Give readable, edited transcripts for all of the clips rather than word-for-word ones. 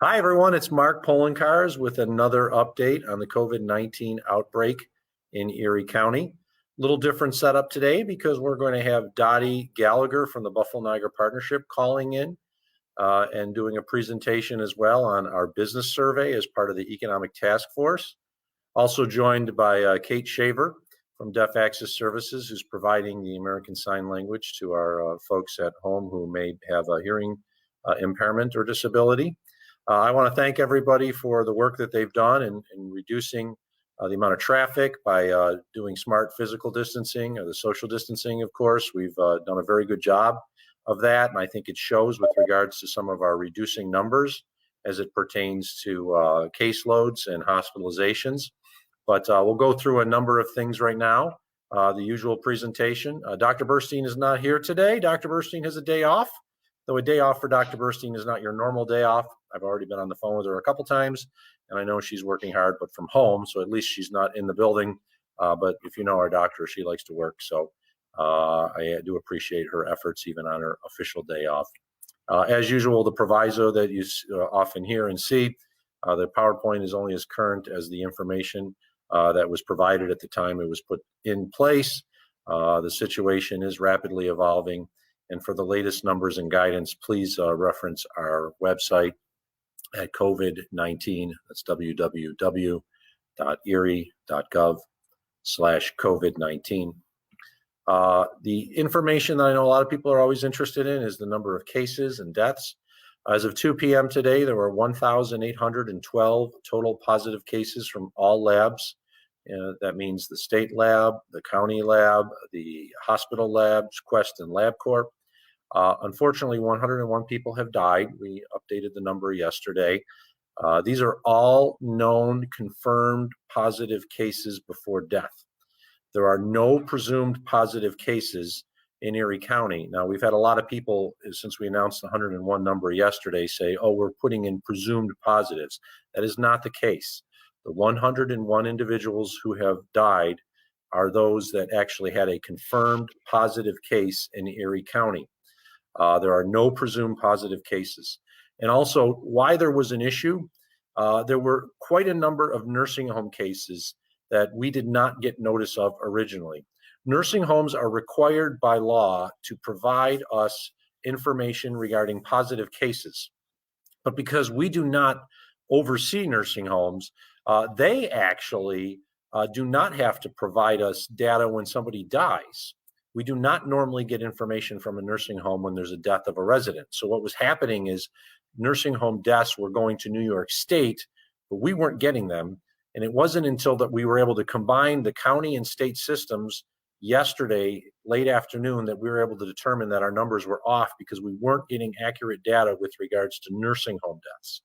Hi, everyone. It's Mark Polenkars with another update on the COVID-19 outbreak in Erie County. Little different setup today because we're going to have Dottie Gallagher from the Buffalo-Niagara Partnership calling in and doing a presentation as well on our business survey as part of the Economic Task Force. Also joined by Kate Shaver from Deaf Access Services, who's providing the American Sign Language to our folks at home who may have a hearing impairment or disability. I want to thank everybody for the work that they've done in reducing the amount of traffic by doing smart physical distancing or the social distancing, of course. We've done a very good job of that, and I think it shows with regards to some of our reducing numbers as it pertains to caseloads and hospitalizations. But we'll go through a number of things right now. The usual presentation. Dr. Burstein is not here today. Dr. Burstein has a day off. Though a day off for Dr. Burstein is not your normal day off. I've already been on the phone with her a couple times, and I know she's working hard, but from home, so at least she's not in the building. But if you know our doctor, she likes to work, so I do appreciate her efforts even on her official day off. As usual, the proviso that you often hear and see, the PowerPoint is only as current as the information that was provided at the time it was put in place. The situation is rapidly evolving. And for the latest numbers and guidance, please reference our website at COVID-19. That's www.erie.gov/COVID-19. The information that I know a lot of people are always interested in is the number of cases and deaths. As of 2 p.m. today, there were 1,812 total positive cases from all labs. That means the state lab, the county lab, the hospital labs, Quest and LabCorp. Unfortunately, 101 people have died. We updated the number yesterday. These are all known, confirmed positive cases before death. There are no presumed positive cases in Erie County. Now, we've had a lot of people, since we announced the 101 number yesterday, say, oh, we're putting in presumed positives. That is not the case. The 101 individuals who have died are those that actually had a confirmed positive case in Erie County. There are no presumed positive cases. And also, why there was an issue, there were quite a number of nursing home cases that we did not get notice of originally. Nursing homes are required by law to provide us information regarding positive cases. But because we do not oversee nursing homes, they actually do not have to provide us data when somebody dies. We do not normally get information from a nursing home when there's a death of a resident. So what was happening is nursing home deaths were going to New York State, but we weren't getting them. And it wasn't until that we were able to combine the county and state systems yesterday, late afternoon, that we were able to determine that our numbers were off because we weren't getting accurate data with regards to nursing home deaths.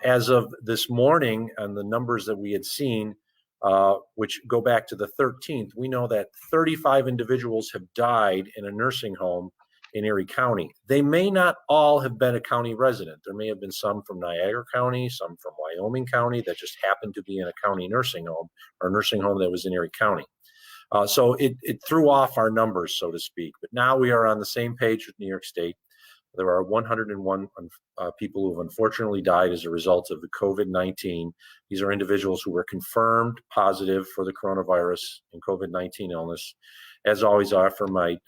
As of this morning, and the numbers that we had seen, which go back to the 13th, we know that 35 individuals have died in a nursing home in Erie County. They may not all have been a county resident. There may have been some from Niagara County, some from Wyoming County that just happened to be in a county nursing home or a nursing home that was in Erie County. So it threw off our numbers, so to speak. But now we are on the same page with New York State. There are 101 people who have unfortunately died as a result of the COVID-19. These are individuals who were confirmed positive for the coronavirus and COVID-19 illness. As always, I offer my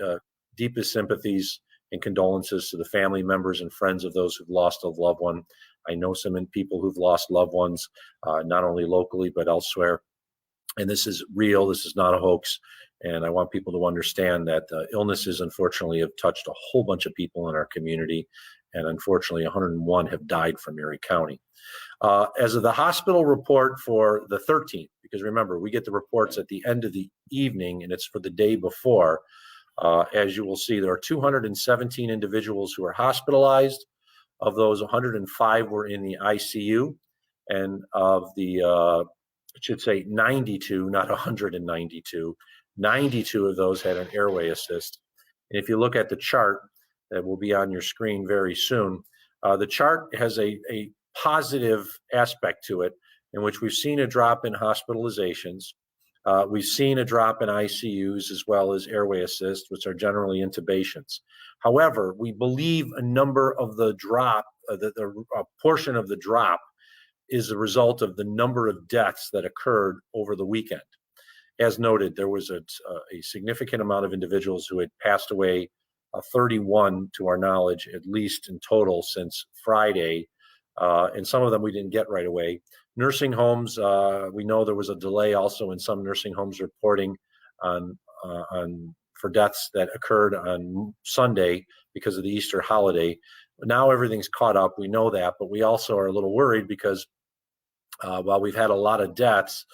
deepest sympathies and condolences to the family members and friends of those who've lost a loved one. I know some people who've lost loved ones, not only locally, but elsewhere. And this is real. This is not a hoax. And I want people to understand that illnesses, unfortunately, have touched a whole bunch of people in our community. And unfortunately, 101 have died from Erie County. As of the hospital report for the 13th, because remember, we get the reports at the end of the evening, and it's for the day before. As you will see, there are 217 individuals who are hospitalized. Of those, 105 were in the ICU. And of the, it should say 92, not 192. 92 of those had an airway assist. And if you look at the chart that will be on your screen very soon, the chart has a positive aspect to it, in which we've seen a drop in hospitalizations. We've seen a drop in ICUs as well as airway assist, which are generally intubations. However, we believe a number of the drop a portion of the drop is a result of the number of deaths that occurred over the weekend. As noted, there was a significant amount of individuals who had passed away, 31 to our knowledge, at least in total since Friday, and some of them we didn't get right away. Nursing homes, we know there was a delay also in some nursing homes reporting for deaths that occurred on Sunday because of the Easter holiday. Now everything's caught up, we know that, but we also are a little worried because while we've had a lot of deaths,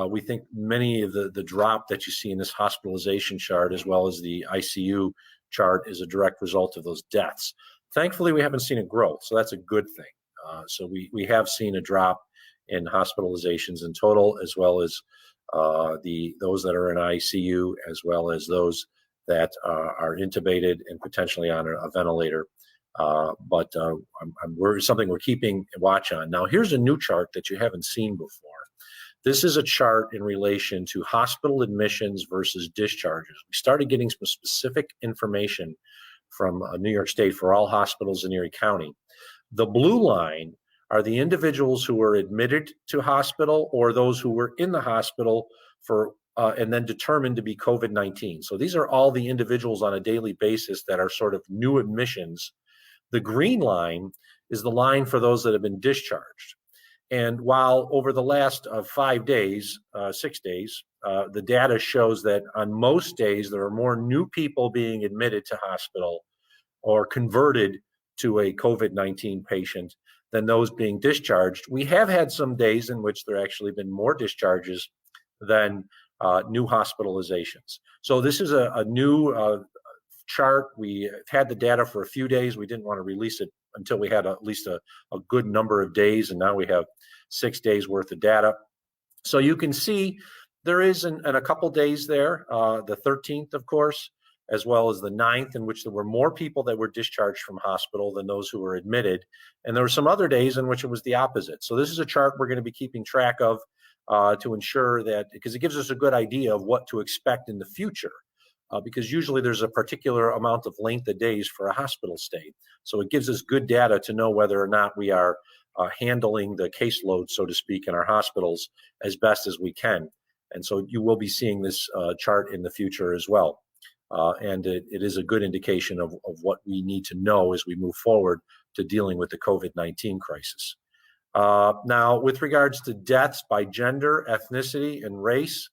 we think many of the drop that you see in this hospitalization chart, as well as the ICU chart, is a direct result of those deaths. Thankfully, we haven't seen a growth, so that's a good thing. So we have seen a drop in hospitalizations in total, as well as those that are in ICU, as well as those that are intubated and potentially on a ventilator. But something we're keeping a watch on. Now, here's a new chart that you haven't seen before. This is a chart in relation to hospital admissions versus discharges. We started getting some specific information from New York State for all hospitals in Erie County. The blue line are the individuals who were admitted to hospital or those who were in the hospital and then determined to be COVID-19. So these are all the individuals on a daily basis that are sort of new admissions. The green line is the line for those that have been discharged. And while over the last 5 days, 6 days, the data shows that on most days there are more new people being admitted to hospital or converted to a COVID-19 patient than those being discharged, we have had some days in which there actually been more discharges than new hospitalizations. So this is a new chart. We had the data for a few days. We didn't want to release it until we had at least a good number of days, and now we have 6 days worth of data. So you can see there is in a couple days there, the 13th, of course, as well as the 9th, in which there were more people that were discharged from hospital than those who were admitted. And there were some other days in which it was the opposite. So this is a chart we're going to be keeping track of to ensure that, because it gives us a good idea of what to expect in the future. Because usually there's a particular amount of length of days for a hospital stay. So it gives us good data to know whether or not we are handling the caseload, so to speak, in our hospitals as best as we can. And so you will be seeing this chart in the future as well. And it is a good indication of what we need to know as we move forward to dealing with the COVID-19 crisis. Now, with regards to deaths by gender, ethnicity, and race,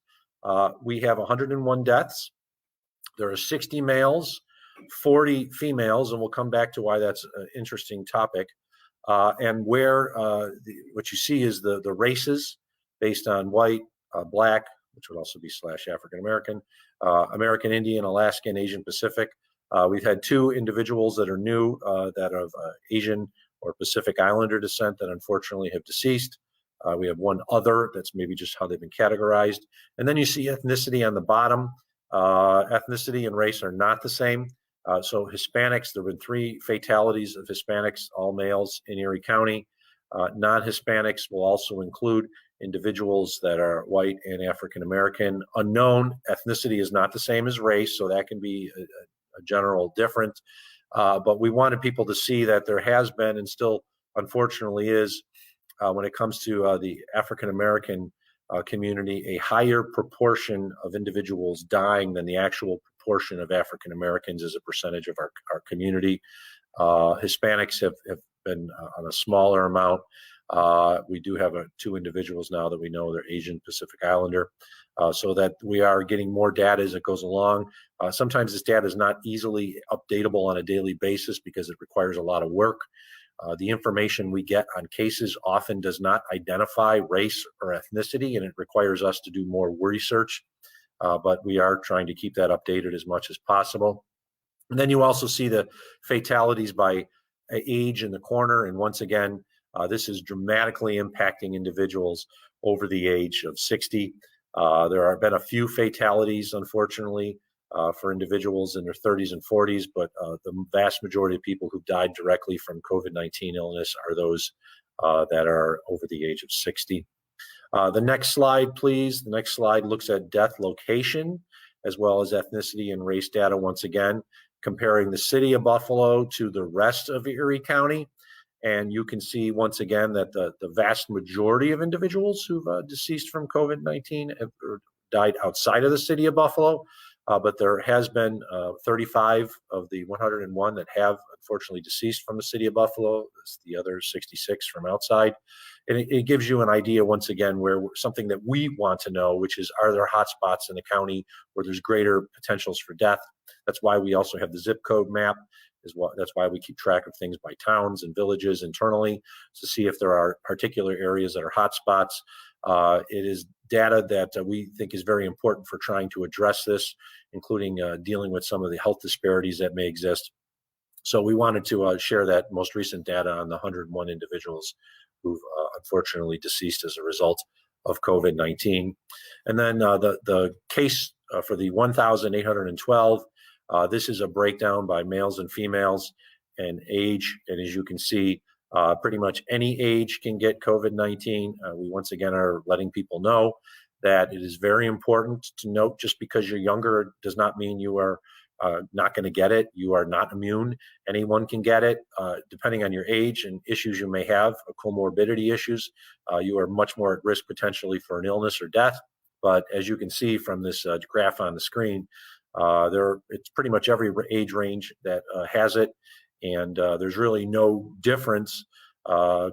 we have 101 deaths. There are 60 males, 40 females, and we'll come back to why that's an interesting topic. And where what you see is the races based on white, black, which would also be / African American, American Indian, Alaskan, Asian Pacific. We've had 2 individuals that are new that are of Asian or Pacific Islander descent that unfortunately have deceased. We have 1 other, that's maybe just how they've been categorized. And then you see ethnicity on the bottom. Ethnicity and race are not the same. So Hispanics, there have been 3 fatalities of Hispanics, all males in Erie County. Non-Hispanics will also include individuals that are white and African American. Unknown ethnicity is not the same as race, so that can be a general difference. But we wanted people to see that there has been, and still unfortunately is, when it comes to the African American community, a higher proportion of individuals dying than the actual proportion of African Americans as a percentage of our community. Hispanics have been on a smaller amount. We do have 2 individuals now that we know they're Asian Pacific Islander, so that we are getting more data as it goes along. Sometimes this data is not easily updatable on a daily basis because it requires a lot of work. The information we get on cases often does not identify race or ethnicity, and it requires us to do more research, but we are trying to keep that updated as much as possible. And then you also see the fatalities by age in the corner, and once again, this is dramatically impacting individuals over the age of 60. There have been a few fatalities, unfortunately, for individuals in their 30s and 40s, but the vast majority of people who've died directly from COVID-19 illness are those that are over the age of 60. The next slide, please. The next slide looks at death location as well as ethnicity and race data once again, comparing the city of Buffalo to the rest of Erie County. And you can see once again that the vast majority of individuals who've deceased from COVID-19 have died outside of the city of Buffalo. But there has been 35 of the 101 that have unfortunately deceased from the city of Buffalo. It's the other 66 from outside. And it gives you an idea, once again, where something that we want to know, which is, are there hotspots in the county where there's greater potentials for death? That's why we also have the zip code map. That's why we keep track of things by towns and villages internally to see if there are particular areas that are hotspots. It is data that we think is very important for trying to address this, including dealing with some of the health disparities that may exist. So we wanted to share that most recent data on the 101 individuals who've unfortunately deceased as a result of COVID-19. And then the case for the 1,812, this is a breakdown by males and females and age. And as you can see, pretty much any age can get COVID-19. We once again are letting people know that it is very important to note, just because you're younger does not mean you are not going to get it. You are not immune. Anyone can get it, depending on your age and issues you may have, comorbidity issues. You are much more at risk potentially for an illness or death. But as you can see from this graph on the screen, it's pretty much every age range that has it. And there's really no difference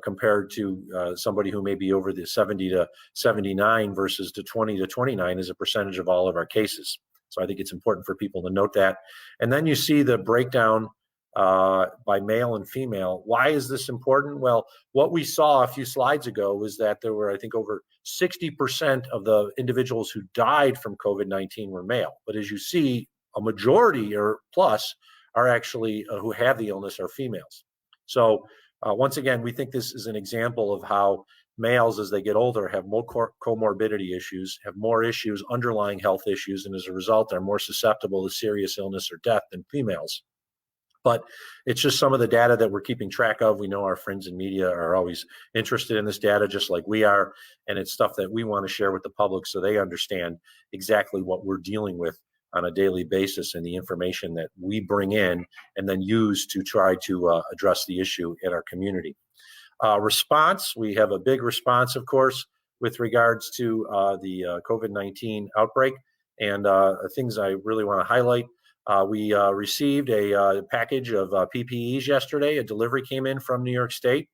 compared to somebody who may be over the 70 to 79 versus the 20 to 29 as a percentage of all of our cases. So I think it's important for people to note that. And then you see the breakdown by male and female. Why is this important? Well, what we saw a few slides ago was that there were, I think, over 60% of the individuals who died from COVID-19 were male. But as you see, a majority or plus are actually who have the illness are females. So once again, we think this is an example of how males, as they get older, have more comorbidity issues, have more issues, underlying health issues, and as a result, are more susceptible to serious illness or death than females. But it's just some of the data that we're keeping track of. We know our friends in media are always interested in this data, just like we are, and it's stuff that we want to share with the public so they understand exactly what we're dealing with on a daily basis and the information that we bring in and then use to try to address the issue in our community. Response, we have a big response, of course, with regards to the COVID-19 outbreak. And things I really want to highlight, we received a package of PPEs yesterday. A delivery came in from New York State,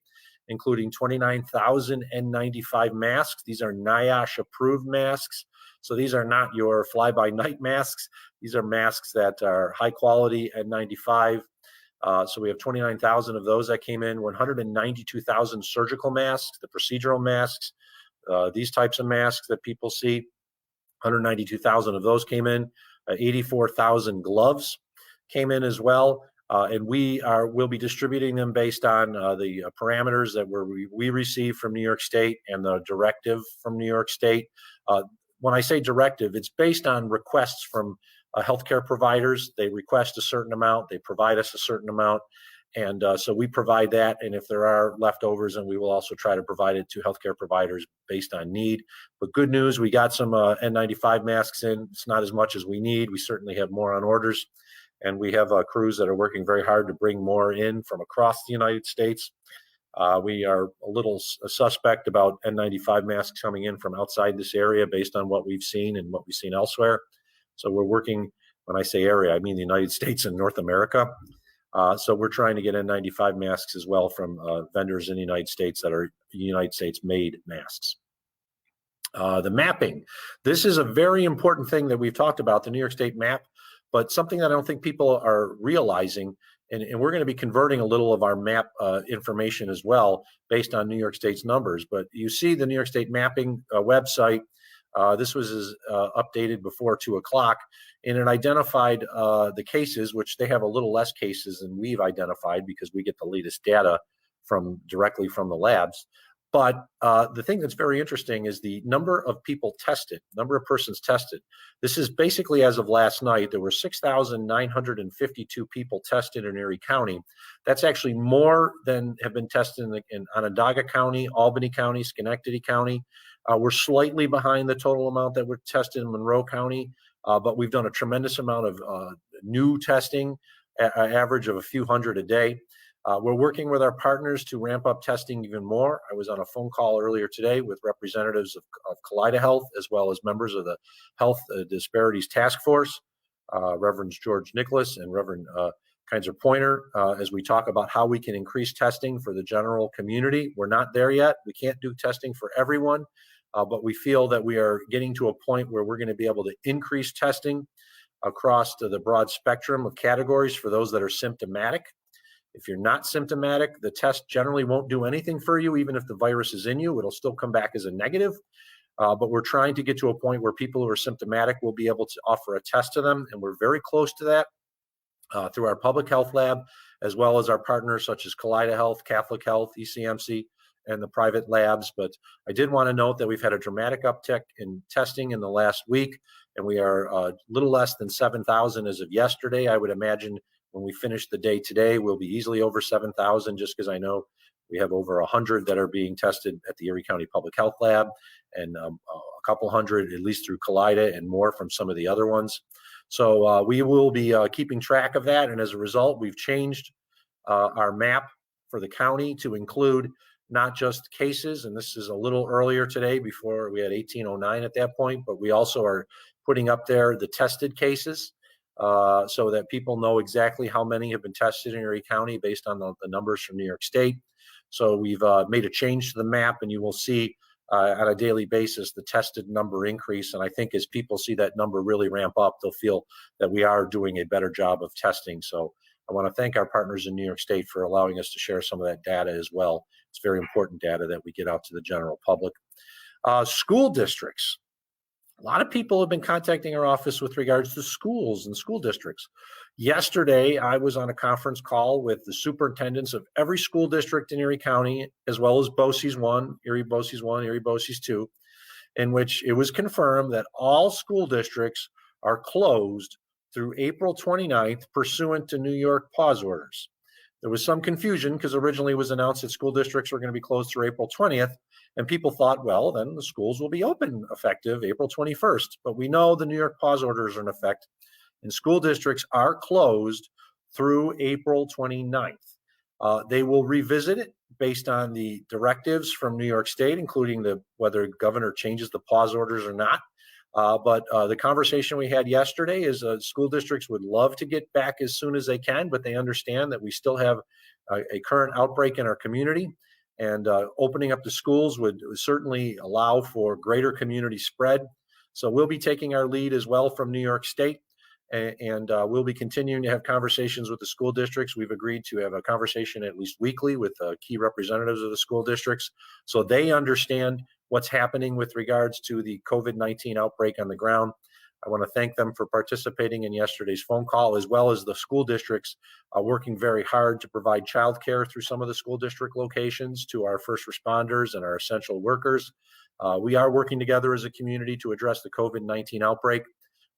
including 29,000 N95 masks. These are NIOSH approved masks. So these are not your fly-by-night masks. These are masks that are high quality N95. So we have 29,000 of those that came in, 192,000 surgical masks, the procedural masks, these types of masks that people see, 192,000 of those came in, 84,000 gloves came in as well. And we'll be distributing them based on the parameters that we received from New York State and the directive from New York State. When I say directive, it's based on requests from healthcare providers. They request a certain amount, they provide us a certain amount, and so we provide that. And if there are leftovers, then we will also try to provide it to healthcare providers based on need. But good news, we got some N95 masks in. It's not as much as we need. We certainly have more on orders, and we have crews that are working very hard to bring more in from across the United States. We are a little suspect about N95 masks coming in from outside this area based on what we've seen and what we've seen elsewhere. So we're working, when I say area, I mean the United States and North America. So we're trying to get N95 masks as well from vendors in the United States that are United States made masks. The mapping. This is a very important thing that we've talked about, the New York State map, but something that I don't think people are realizing. And we're going to be converting a little of our map information as well based on New York State's numbers. But you see the New York State mapping website. This was updated before 2 o'clock, and it identified the cases, which they have a little less cases than we've identified because we get the latest data directly from the labs. But the thing that's very interesting is the number of people tested, number of persons tested. This is basically as of last night, there were 6,952 people tested in Erie County. That's actually more than have been tested in Onondaga County, Albany County, Schenectady County. We're slightly behind the total amount that were tested in Monroe County, but we've done a tremendous amount of new testing, average of a few hundred a day. We're working with our partners to ramp up testing even more. I was on a phone call earlier today with representatives of Kaleida Health, as well as members of the Health Disparities Task Force, Reverend George Nicholas and Reverend Kaiser Pointer, as we talk about how we can increase testing for the general community. We're not there yet. We can't do testing for everyone, but we feel that we are getting to a point where we're going to be able to increase testing across the broad spectrum of categories for those that are symptomatic. If you're not symptomatic, the test generally won't do anything for you. Even if the virus is in you, it'll still come back as a negative. But we're trying to get to a point where people who are symptomatic will be able to offer a test to them, and we're very close to that through our public health lab, as well as our partners such as Kaleida Health, Catholic Health, ECMC, and the private labs. But I did want to note that we've had a dramatic uptick in testing in the last week, and we are a little less than 7,000 as of yesterday. I would imagine when we finish the day today, we'll be easily over 7,000, just because I know we have over 100 that are being tested at the Erie County Public Health Lab, and a couple hundred, at least through Kaleida, and more from some of the other ones. So we will be keeping track of that. And as a result, we've changed our map for the county to include not just cases, and this is a little earlier today, before we had 1809 at that point, but we also are putting up there the tested cases, so that people know exactly how many have been tested in Erie County based on the numbers from New York State. So we've made a change to the map, and you will see on a daily basis the tested number increase. And I think as people see that number really ramp up, they'll feel that we are doing a better job of testing. So I want to thank our partners in New York State for allowing us to share some of that data as well. It's very important data that we get out to the general public. School districts. A lot of people have been contacting our office with regards to schools and school districts. Yesterday, I was on a conference call with the superintendents of every school district in Erie County, as well as BOCES 1, Erie BOCES 1, Erie BOCES 2, in which it was confirmed that all school districts are closed through April 29th, pursuant to New York pause orders. There was some confusion because originally it was announced that school districts were going to be closed through April 20th, and people thought, well, then the schools will be open effective April 21st. But we know the New York pause orders are in effect, and school districts are closed through April 29th. They will revisit it based on the directives from New York State, including whether governor changes the pause orders or not. But the conversation we had yesterday is school districts would love to get back as soon as they can, but they understand that we still have a current outbreak in our community, and opening up the schools would certainly allow for greater community spread. So we'll be taking our lead as well from New York State, and we'll be continuing to have conversations with the school districts. We've agreed to have a conversation at least weekly with key representatives of the school districts, so they understand what's happening with regards to the COVID-19 outbreak on the ground. I want to thank them for participating in yesterday's phone call, as well as the school districts working very hard to provide childcare through some of the school district locations to our first responders and our essential workers. We are working together as a community to address the COVID-19 outbreak.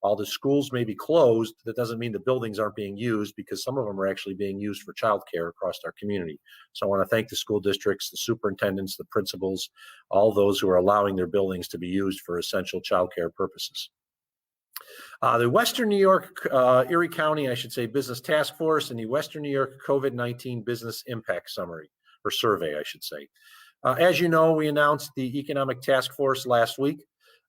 While the schools may be closed, that doesn't mean the buildings aren't being used, because some of them are actually being used for childcare across our community. So I want to thank the school districts, the superintendents, the principals, all those who are allowing their buildings to be used for essential childcare purposes. The Western New York, Erie County, I should say, Business Task Force, and the Western New York COVID-19 Business Impact Summary, or Survey, I should say. As you know, we announced the Economic Task Force last week.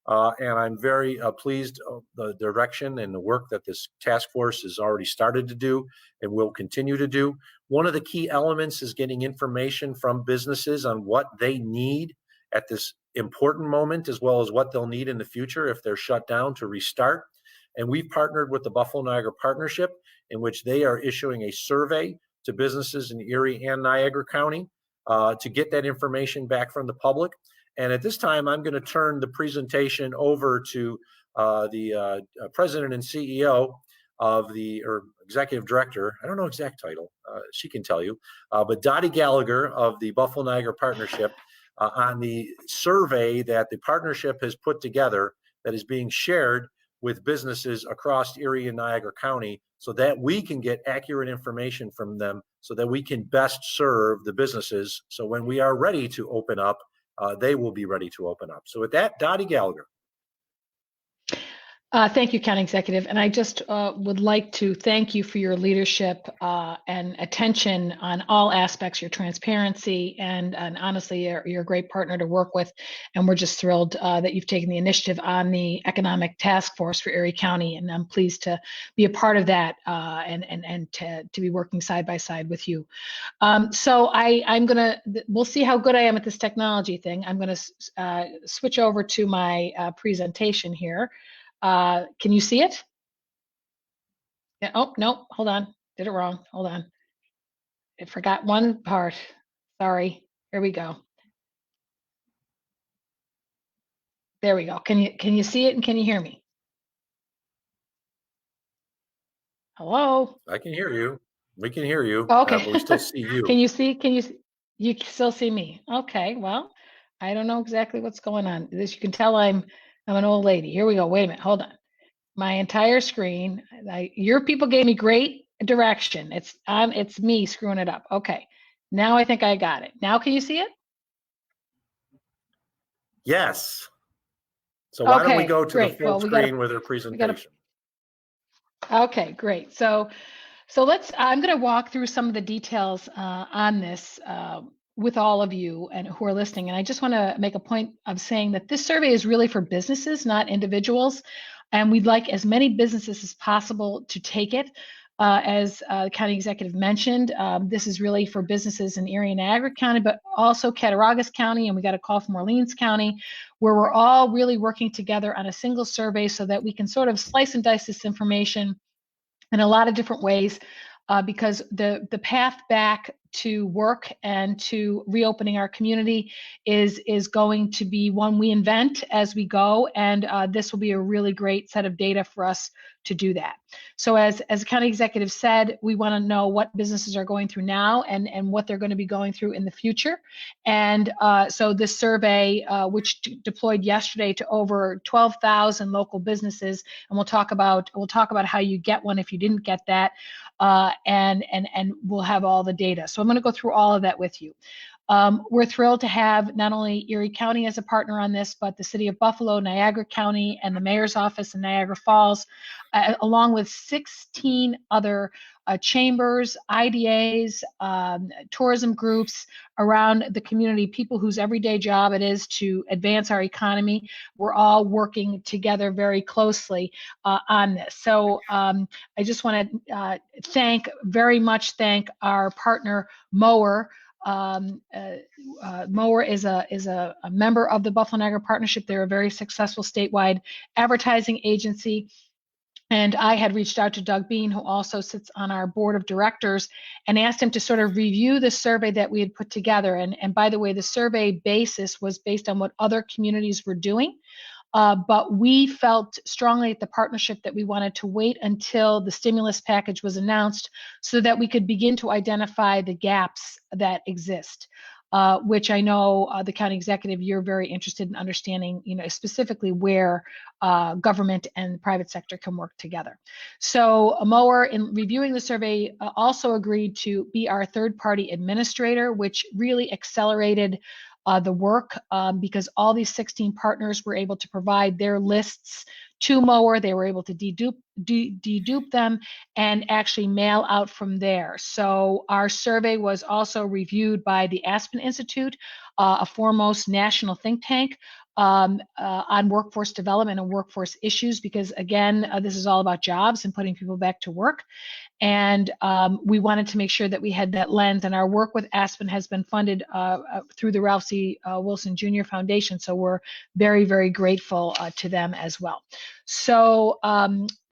And I'm very pleased of the direction and the work that this task force has already started to do and will continue to do. One of the key elements is getting information from businesses on what they need at this important moment, as well as what they'll need in the future if they're shut down to restart. And we've partnered with the Buffalo Niagara Partnership, in which they are issuing a survey to businesses in Erie and Niagara County to get that information back from the public. And at this time, I'm going to turn the presentation over to the president and CEO of or executive director, I don't know exact title, she can tell you, but Dottie Gallagher of the Buffalo Niagara Partnership on the survey that the partnership has put together that is being shared with businesses across Erie and Niagara County, so that we can get accurate information from them, so that we can best serve the businesses. So when we are ready to open up, they will be ready to open up. So with that, Dottie Gallagher. Thank you, County Executive. And I just would like to thank you for your leadership and attention on all aspects, your transparency, and honestly, you're a great partner to work with. And we're just thrilled that you've taken the initiative on the Economic Task Force for Erie County. And I'm pleased to be a part of that and to be working side by side with you. So we'll see how good I am at this technology thing. I'm going to switch over to my presentation here. Can you see it? Yeah. Oh, no, hold on. Did it wrong. Hold on. I forgot one part. Sorry. Here we go. There we go. Can you see it and can you hear me? Hello? I can hear you. We can hear you, Oh, okay. but we still see you. Can you see? You still see me? Okay. Well, I don't know exactly what's going on. This you can tell I'm an old lady. Here we go. Wait a minute. Hold on. My entire screen. Your people gave me great direction. It's me screwing it up. Okay. Now I think I got it. Now can you see it? Yes. So why don't we go to the great. full Well, screen with her presentation? Okay, great. So I'm going to walk through some of the details on this with all of you and who are listening. And I just want to make a point of saying that this survey is really for businesses, not individuals. And we'd like as many businesses as possible to take it. As the county executive mentioned, this is really for businesses in Erie and Niagara County, but also Cattaraugus County, and we got a call from Orleans County, where we're all really working together on a single survey so that we can sort of slice and dice this information in a lot of different ways, because the path back to work and to reopening our community is going to be one we invent as we go, and this will be a really great set of data for us to do that. So as the county executive said, we want to know what businesses are going through now and what they're going to be going through in the future. And so this survey, which deployed yesterday to over 12,000 local businesses, and we'll talk about how you get one if you didn't get that, and we'll have all the data. So I'm going to go through all of that with you. We're thrilled to have not only Erie County as a partner on this, but the City of Buffalo, Niagara County, and the Mayor's Office in Niagara Falls, along with 16 other chambers, IDAs, tourism groups around the community, people whose everyday job it is to advance our economy. We're all working together very closely on this. So I just want to very much thank our partner, Mower. Mower is a member of the Buffalo Niagara Partnership. They're a very successful statewide advertising agency. And I had reached out to Doug Bean, who also sits on our board of directors, and asked him to sort of review the survey that we had put together. And by the way, the survey basis was based on what other communities were doing. But we felt strongly at the partnership that we wanted to wait until the stimulus package was announced so that we could begin to identify the gaps that exist. Which I know the county executive, you're very interested in understanding, specifically where government and the private sector can work together. So Mower, in reviewing the survey, also agreed to be our third-party administrator, which really accelerated the work because all these 16 partners were able to provide their lists to Mower. They were able to dedupe them and actually mail out from there. So our survey was also reviewed by the Aspen Institute, a foremost national think tank on workforce development and workforce issues, because again, this is all about jobs and putting people back to work. And we wanted to make sure that we had that lens, and our work with Aspen has been funded through the Ralph C. Wilson Jr. Foundation. So we're very, very grateful to them as well. So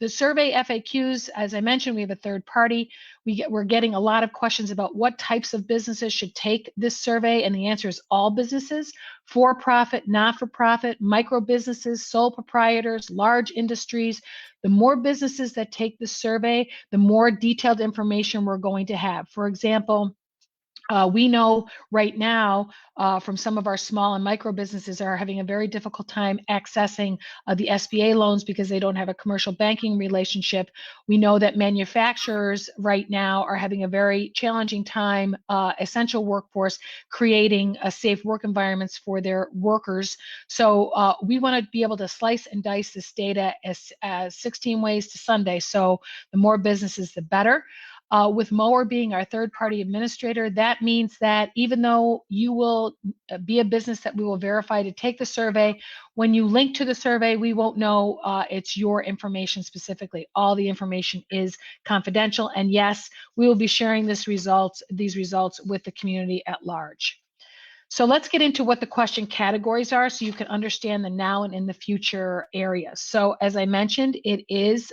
the survey FAQs, as I mentioned, we have a third party. We're getting a lot of questions about what types of businesses should take this survey, and the answer is all businesses: for-profit, not-for-profit, micro businesses, sole proprietors, large industries. The more businesses that take this survey, the more detailed information we're going to have. For example, We know right now from some of our small and micro businesses are having a very difficult time accessing the SBA loans because they don't have a commercial banking relationship. We know that manufacturers right now are having a very challenging time, essential workforce, creating safe work environments for their workers. So we want to be able to slice and dice this data as 16 ways to Sunday. So the more businesses, the better. With Mower being our third-party administrator, that means that even though you will be a business that we will verify to take the survey, when you link to the survey, we won't know it's your information specifically. All the information is confidential, and yes, we will be sharing these results with the community at large. So let's get into what the question categories are so you can understand the now and in the future areas. So as I mentioned, it is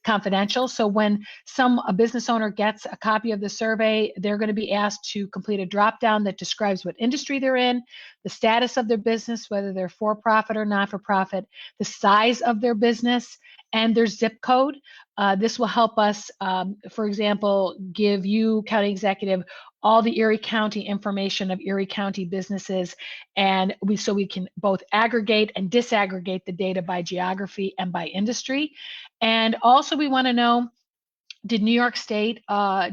confidential. So when a business owner gets a copy of the survey, they're going to be asked to complete a drop-down that describes what industry they're in, the status of their business, whether they're for-profit or not-for-profit, the size of their business, and their zip code. This will help us, for example, give you, county executive, all the Erie County information of Erie County businesses, and so we can both aggregate and disaggregate the data by geography and by industry. And also we want to know, did New York State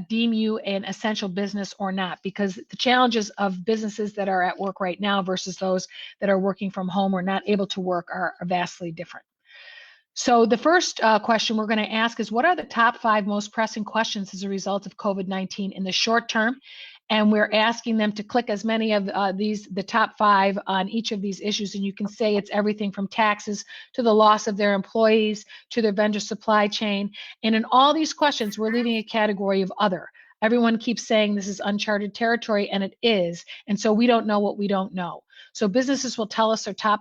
deem you an essential business or not? Because the challenges of businesses that are at work right now versus those that are working from home or not able to work are vastly different. So the first question we're going to ask is, what are the top 5 most pressing questions as a result of COVID-19 in the short term? And we're asking them to click as many of the top 5 on each of these issues. And you can say it's everything from taxes to the loss of their employees to their vendor supply chain. And in all these questions, we're leaving a category of other. Everyone keeps saying this is uncharted territory, and it is. And so we don't know what we don't know. So businesses will tell us their top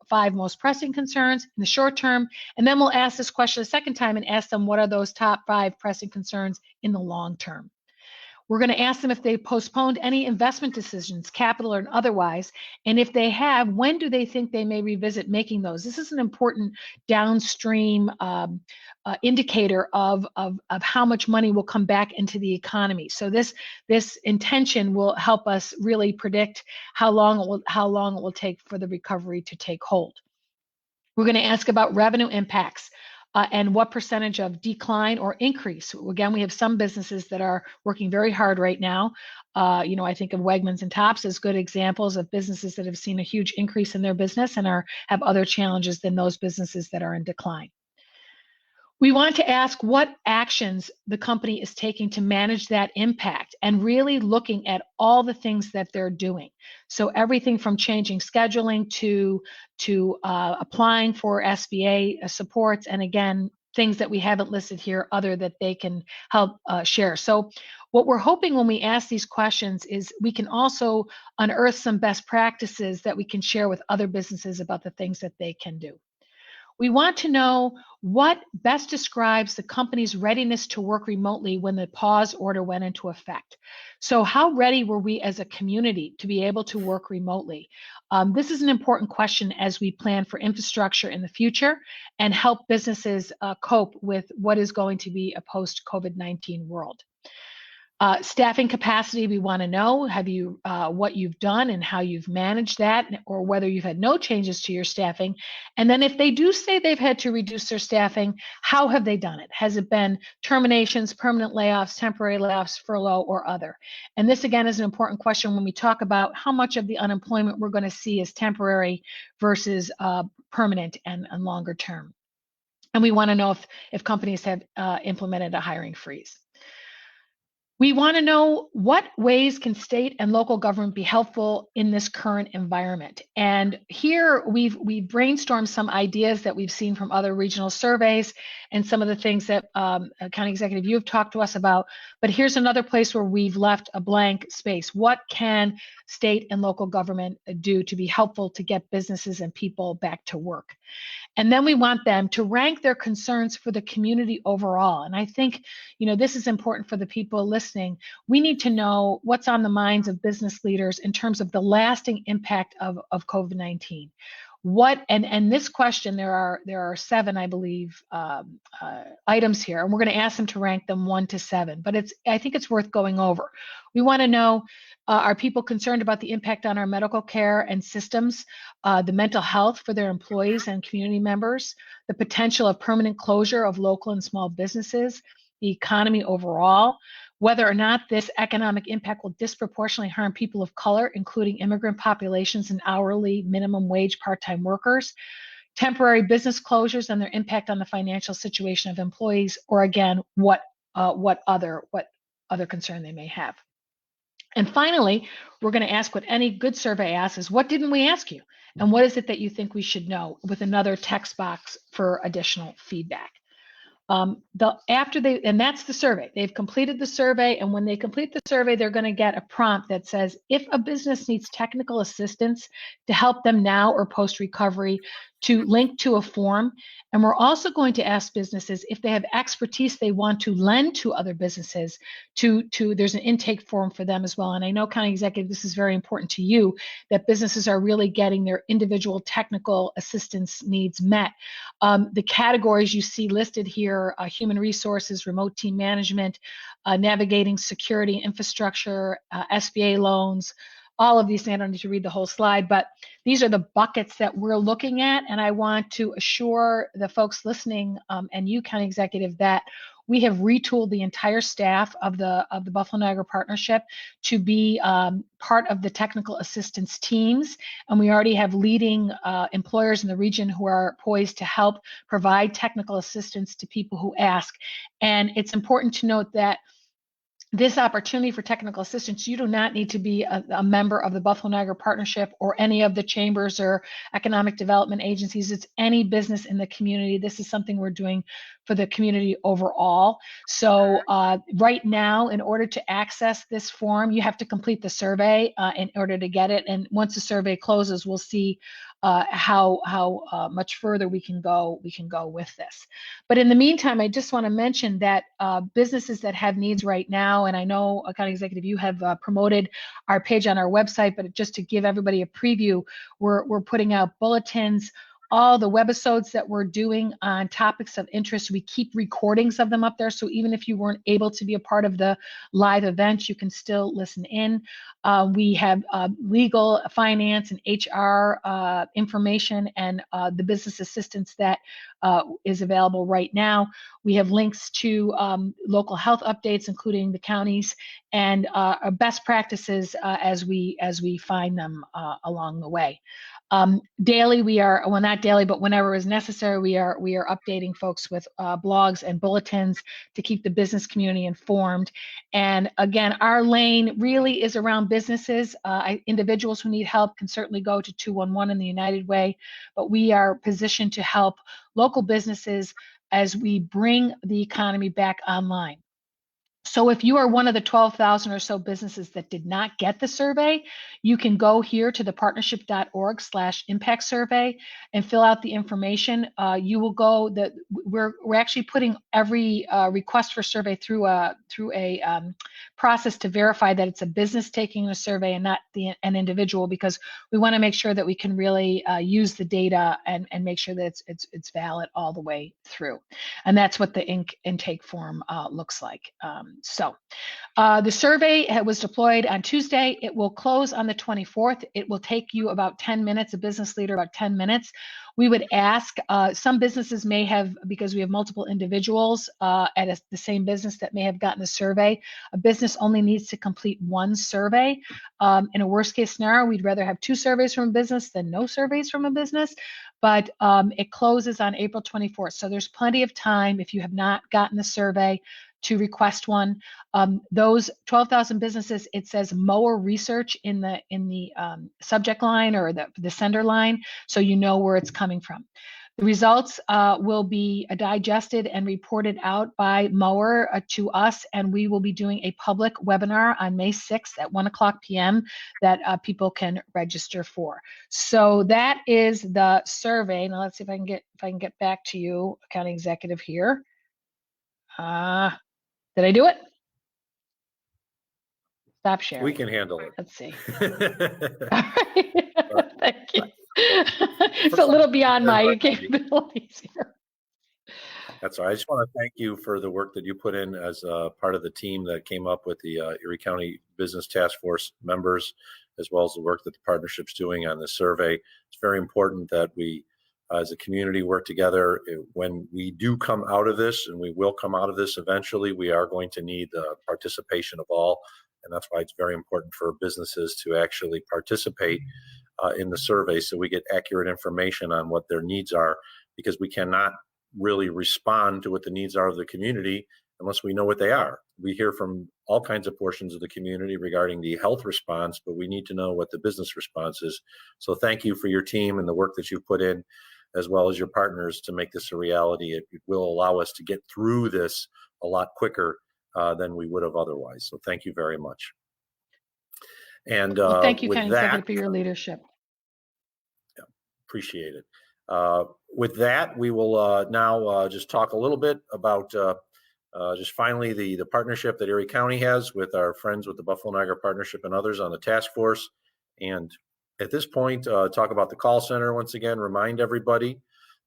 5 most pressing concerns in the short term, and then we'll ask this question a second time and ask them what are those top 5 pressing concerns in the long term. We're going to ask them if they postponed any investment decisions, capital or otherwise, and if they have, when do they think they may revisit making those? This is an important downstream indicator of how much money will come back into the economy. So this intention will help us really predict how long it will take for the recovery to take hold. We're going to ask about revenue impacts. And what percentage of decline or increase. Again, we have some businesses that are working very hard right now. I think of Wegmans and Tops as good examples of businesses that have seen a huge increase in their business and have other challenges than those businesses that are in decline. We want to ask what actions the company is taking to manage that impact and really looking at all the things that they're doing. So everything from changing scheduling to applying for SBA supports, and again, things that we haven't listed here other that they can help share. So what we're hoping when we ask these questions is we can also unearth some best practices that we can share with other businesses about the things that they can do. We want to know what best describes the company's readiness to work remotely when the pause order went into effect. So how ready were we as a community to be able to work remotely? This is an important question as we plan for infrastructure in the future and help businesses cope with what is going to be a post-COVID-19 world. Staffing capacity, we want to know, what you've done and how you've managed that, or whether you've had no changes to your staffing. And then if they do say they've had to reduce their staffing, how have they done it? Has it been terminations, permanent layoffs, temporary layoffs, furlough, or other? And this, again, is an important question when we talk about how much of the unemployment we're going to see is temporary versus permanent and longer term. And we want to know if companies have implemented a hiring freeze. We want to know what ways can state and local government be helpful in this current environment. And here we've brainstormed some ideas that we've seen from other regional surveys and some of the things that County Executive, you have talked to us about. But here's another place where we've left a blank space. What can state and local government do to be helpful to get businesses and people back to work? And then we want them to rank their concerns for the community overall. And I think, this is important for the people listening. We need to know what's on the minds of business leaders in terms of the lasting impact of COVID-19. and this question, there are 7, I believe, items here, and we're going to ask them to rank them 1 to 7. But I think it's worth going over. We want to know, are people concerned about the impact on our medical care and systems, the mental health for their employees and community members, the potential of permanent closure of local and small businesses, the economy overall, whether or not this economic impact will disproportionately harm people of color, including immigrant populations and hourly minimum wage part-time workers, temporary business closures and their impact on the financial situation of employees, or again, what other concern they may have. And finally, we're going to ask what any good survey asks is, what didn't we ask you? And what is it that you think we should know, with another text box for additional feedback. And that's the survey. They've completed the survey, and when they complete the survey, they're going to get a prompt that says, if a business needs technical assistance to help them now or post-recovery, to link to a form. And we're also going to ask businesses if they have expertise they want to lend to other businesses, there's an intake form for them as well. And I know, County Executive, this is very important to you, that businesses are really getting their individual technical assistance needs met. The categories you see listed here, human resources, remote team management, navigating security infrastructure, SBA loans, all of these things. I don't need to read the whole slide, but these are the buckets that we're looking at. And I want to assure the folks listening and you, County Executive, that we have retooled the entire staff of the Buffalo Niagara Partnership to be part of the technical assistance teams. And we already have leading employers in the region who are poised to help provide technical assistance to people who ask. And it's important to note that this opportunity for technical assistance, you do not need to be a member of the Buffalo Niagara Partnership or any of the chambers or economic development agencies. It's any business in the community. This is something we're doing for the community overall. So right now, in order to access this form, you have to complete the survey in order to get it. And once the survey closes, we'll see how much further we can go with this. But in the meantime, I just want to mention that businesses that have needs right now, and I know, County Executive, you have promoted our page on our website, but just to give everybody a preview, we're putting out bulletins, all the webisodes that we're doing on topics of interest. We keep recordings of them up there, so even if you weren't able to be a part of the live event, you can still listen in. We have legal, finance, and HR information, and the business assistance that is available right now. We have links to local health updates, including the counties, and best practices as we find them along the way. Daily, we are, well, not daily, but whenever is necessary, we are updating folks with blogs and bulletins to keep the business community informed. And again, our lane really is around businesses. Individuals who need help can certainly go to 211 in the United Way, but we are positioned to help local businesses as we bring the economy back online. So if you are one of the 12,000 or so businesses that did not get the survey, you can go here to the partnership.org/impact survey and fill out the information. You will go that we're actually putting every request for survey through a process to verify that it's a business taking a survey and not an individual, because we want to make sure that we can really use the data and make sure that it's valid all the way through. And that's what the intake form looks like. The survey was deployed on Tuesday. It will close on the 24th. It will take you about 10 minutes, a business leader about 10 minutes. We would ask, some businesses may have, because we have multiple individuals at the same business that may have gotten the survey, a business only needs to complete one survey. In a worst case scenario, we'd rather have 2 surveys from a business than no surveys from a business. But it closes on April 24th. So there's plenty of time if you have not gotten the survey to request one. Those 12,000 businesses, it says mower research in the subject line or the sender line, so you know where it's coming from. The results will be digested and reported out by mower to us, and we will be doing a public webinar on May 6th at 1:00 p.m. that people can register for. So that is the survey. Now let's see if I can get back to you, County Executive here. Did I do it? Stop sharing. We can handle it. Let's see. All right. Thank you. It's a little beyond my capabilities here. That's all right. I just want to thank you for the work that you put in as part of the team that came up with the Erie County Business Task Force members, as well as the work that the partnership's doing on the survey. It's very important that we, as a community, work together. When we do come out of this, and we will come out of this eventually, we are going to need the participation of all. And that's why it's very important for businesses to actually participate in the survey so we get accurate information on what their needs are, because we cannot really respond to what the needs are of the community unless we know what they are. We hear from all kinds of portions of the community regarding the health response, but we need to know what the business response is. So thank you for your team and the work that you've put in, as well as your partners, to make this a reality. It will allow us to get through this a lot quicker than we would have otherwise. So thank you very much. And well, thank you, with County that, Executive, for your leadership. Yeah, appreciate it. With that, we will now just talk a little bit about just finally the partnership that Erie County has with our friends with the Buffalo Niagara Partnership and others on the task force. And at this point, talk about the call center once again. Remind everybody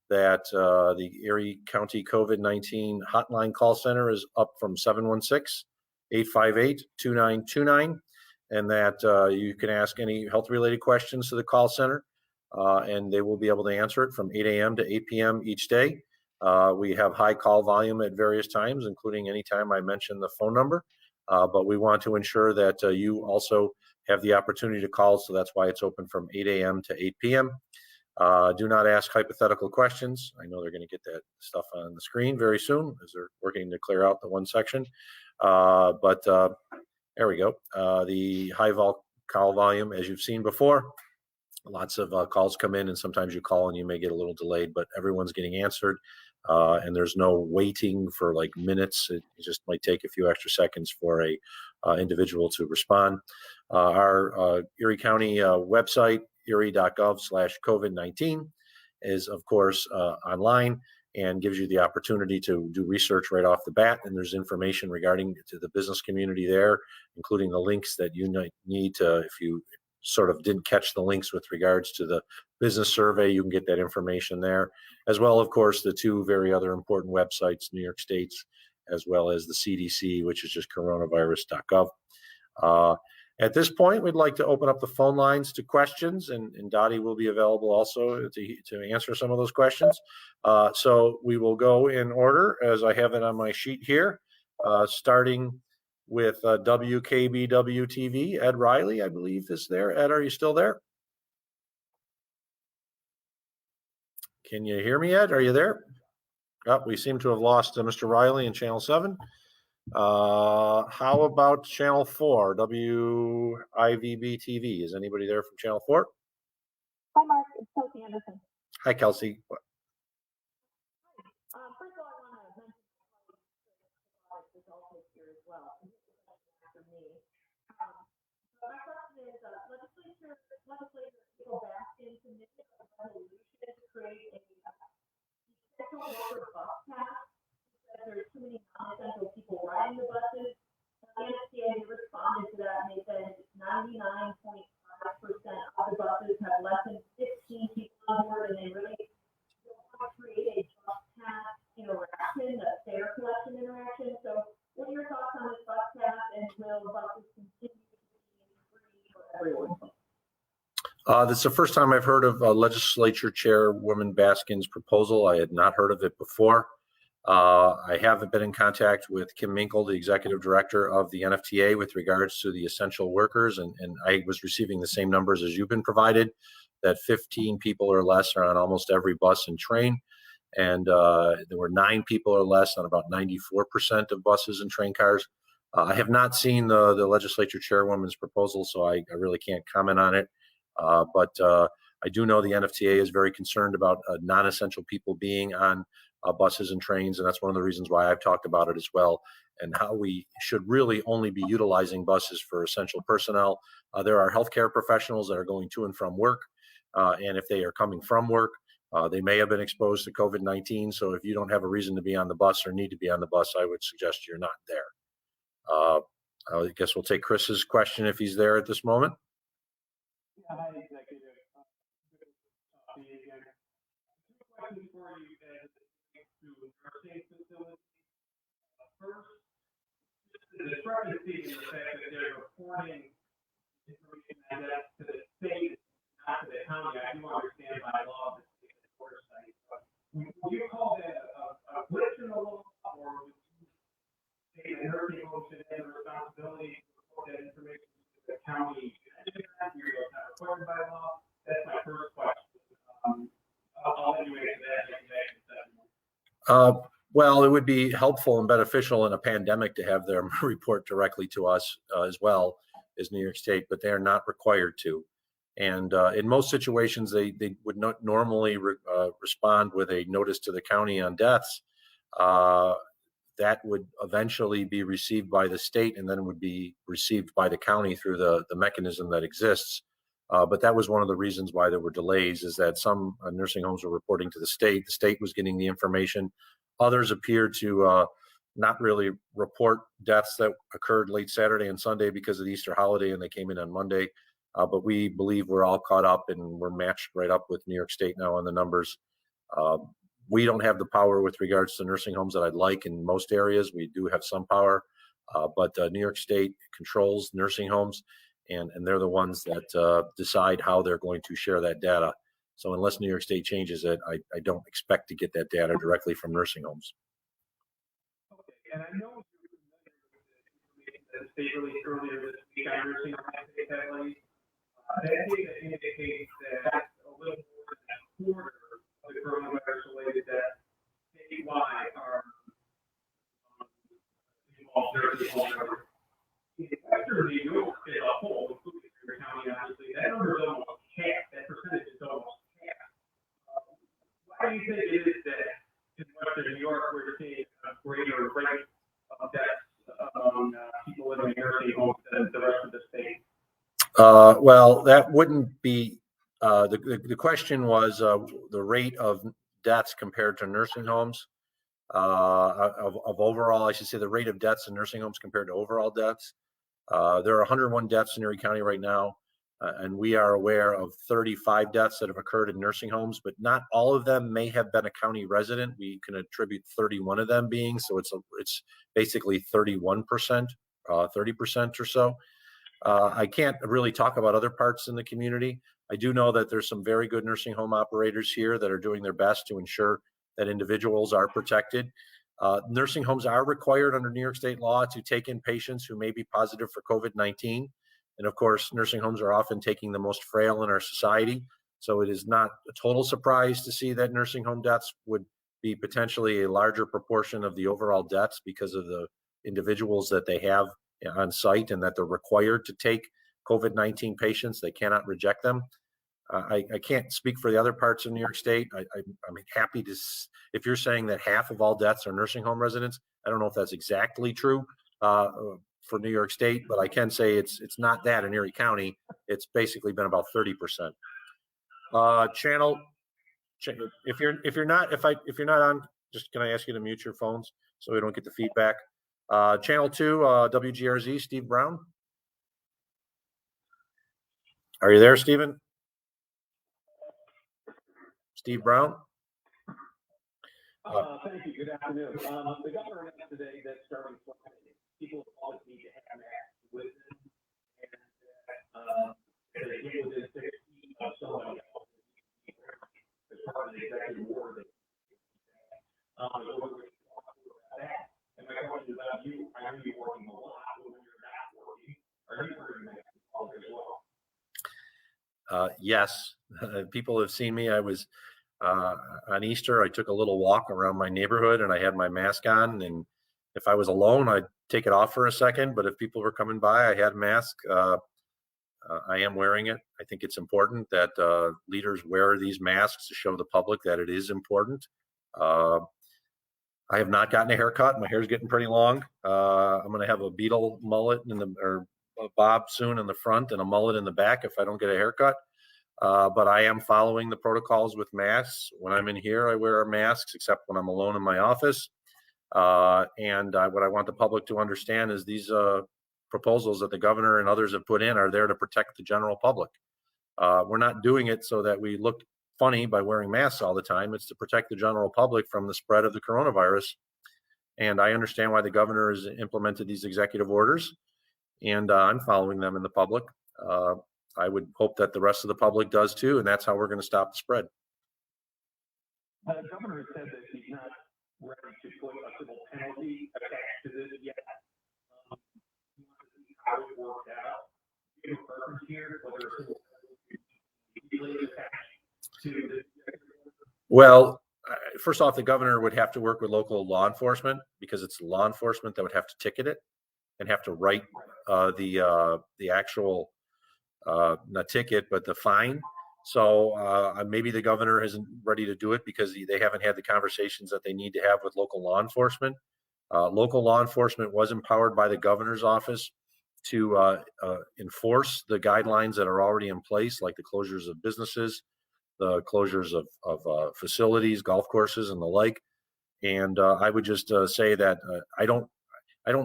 that the Erie County COVID-19 hotline call center is up from 716-858-2929, and that you can ask any health-related questions to the call center. And they will be able to answer it from 8 a.m. to 8 p.m. each day. We have high call volume at various times, including anytime I mention the phone number. But we want to ensure that you also have the opportunity to call, so that's why it's open from 8 a.m. to 8 p.m. Do not ask hypothetical questions. I know they're going to get that stuff on the screen very soon as they're working to clear out the one section. But there we go. The high call volume, as you've seen before. Lots of calls come in, and sometimes you call and you may get a little delayed, but everyone's getting answered, and there's no waiting for like minutes. It just might take a few extra seconds for a individual to respond. Our Erie County website, erie.gov/COVID-19, is of course online and gives you the opportunity to do research right off the bat. And there's information regarding to the business community there, including the links that you need to, if you sort of didn't catch the links with regards to the business survey, you can get that information there, as well, of course, the two very other important websites, New York State's, as well as the CDC, which is just coronavirus.gov. At this point, we'd like to open up the phone lines to questions, and Dottie will be available also to answer some of those questions. So we will go in order as I have it on my sheet here, starting with WKBW TV. Ed Riley, I believe, is there. Ed, are you still there? Can you hear me, Ed? Are you there? Oh, we seem to have lost Mr. Riley in Channel 7. How about Channel 4, WIVB TV? Is anybody there from Channel 4? Hi, Mark. It's Kelsey Anderson. Hi, Kelsey. First of all, I want to mention the results here as well. After me. So my question is, legislator April Baskin submitted a resolution to create a essential worker bus pass because there's too many non-essential people riding the buses. And the NFTA responded to that, and they said 99.5% of the buses have less than 15 people on board, and they really don't want to create a bus pass interaction, a fare collection interaction. So what are your thoughts on this bus pass, and will buses continue to be free for everyone? This is the first time I've heard of Legislature Chairwoman Baskin's proposal. I had not heard of it before. I haven't been in contact with Kim Minkle, the executive director of the NFTA, with regards to the essential workers, and I was receiving the same numbers as you've been provided, that 15 people or less are on almost every bus and train, and there were 9 people or less on about 94% of buses and train cars. I have not seen the legislature chairwoman's proposal, so I really can't comment on it. But I do know the NFTA is very concerned about non-essential people being on buses and trains, and that's one of the reasons why I've talked about it as well, and how we should really only be utilizing buses for essential personnel. There are healthcare professionals that are going to and from work, and if they are coming from work, they may have been exposed to COVID-19. So if you don't have a reason to be on the bus or need to be on the bus, I would suggest you're not there. I guess we'll take Chris's question if he's there at this moment. Yeah, hi, Executive. Good to talk to you again. questions for you as it relates to nursing facilities. First, the discrepancy in the fact that they're reporting information like that to the state, not to the county. I do understand by law the state is oversight, but would you call that a glitch in the law, or would you say the nursing home should have the responsibility to report that information to the county? You're not required by law. That's my first question. I'll let you answer that. Well, it would be helpful and beneficial in a pandemic to have them report directly to us as well as New York State, but they are not required to. And in most situations, they would not normally respond with a notice to the county on deaths. That would eventually be received by the state and then would be received by the county through the mechanism that exists. But that was one of the reasons why there were delays, is that some nursing homes were reporting to the state. The state was getting the information. Others appeared to not really report deaths that occurred late Saturday and Sunday because of the Easter holiday, and they came in on Monday. But we believe we're all caught up and we're matched right up with New York State now on the numbers. We don't have the power with regards to nursing homes that I'd like in most areas. We do have some power, but New York State controls nursing homes, and they're the ones that decide how they're going to share that data. So unless New York State changes it, I don't expect to get that data directly from nursing homes. Okay, and I know you're familiar with the information that the state released earlier this week on nursing home. That data indicates that a little more than a quarter of the coronavirus-related deaths statewide are involved nursing home numbers. In Western New York as a whole, including your county, obviously, that number is almost half. That percentage is almost half. Why do you think it is that in Western New York we're seeing a greater rate of deaths among people living in nursing homes than the rest of the state? Well, that wouldn't be, the question was the rate of deaths compared to nursing homes, of overall, I should say the rate of deaths in nursing homes compared to overall deaths. There are 101 deaths in Erie County right now, and we are aware of 35 deaths that have occurred in nursing homes, but not all of them may have been a county resident. We can attribute 31 of them being, so it's basically 31%, 30% or so. I can't really talk about other parts in the community. I do know that there's some very good nursing home operators here that are doing their best to ensure that individuals are protected. Nursing homes are required under New York State law to take in patients who may be positive for COVID-19. And of course, nursing homes are often taking the most frail in our society. So it is not a total surprise to see that nursing home deaths would be potentially a larger proportion of the overall deaths because of the individuals that they have on site and that they're required to take COVID-19 patients. They cannot reject them. I can't speak for the other parts of New York State. I'm happy to, if you're saying that half of all deaths are nursing home residents, I don't know if that's exactly true for New York State, but I can say it's not that in Erie County. It's basically been about 30%. Channel, if you're not on, just can I ask you to mute your phones so we don't get the feedback? Channel 2, WGRZ, Steve Brown. Are you there, Stephen? Steve Brown? Thank you. Good afternoon. The governor announced today that starting Friday, people always need to have masks with them, and they get within 6 feet of somebody else as part of the executive order. And my question is about you. I know you're working a lot, but when you're not working, are you wearing masks as well? Yes, people have seen me. I was on Easter, I took a little walk around my neighborhood and I had my mask on. And if I was alone, I'd take it off for a second. But if people were coming by, I had a mask. I am wearing it. I think it's important that leaders wear these masks to show the public that it is important. I have not gotten a haircut. My hair's getting pretty long. I'm going to have a beetle mullet or a bob soon in the front and a mullet in the back if I don't get a haircut. But I am following the protocols with masks. When I'm in here, I wear masks, except when I'm alone in my office. And what I want the public to understand is these proposals that the governor and others have put in are there to protect the general public. We're not doing it so that we look funny by wearing masks all the time. It's to protect the general public from the spread of the coronavirus. And I understand why the governor has implemented these executive orders, and I'm following them in the public. I would hope that the rest of the public does too, and that's how we're going to stop the spread. The governor has said that he's not ready to put a civil penalty attached to this yet. He wants to see how it works out. Do you have a preference here, whether a civil penalty is attached to this? Well, first off, the governor would have to work with local law enforcement, because it's law enforcement that would have to ticket it and have to write the actual not ticket, but the fine. So maybe the governor isn't ready to do it because they haven't had the conversations that they need to have with local law enforcement. Local law enforcement was empowered by the governor's office to enforce the guidelines that are already in place, like the closures of businesses, the closures of facilities, golf courses, and the like. And I would just say that I don't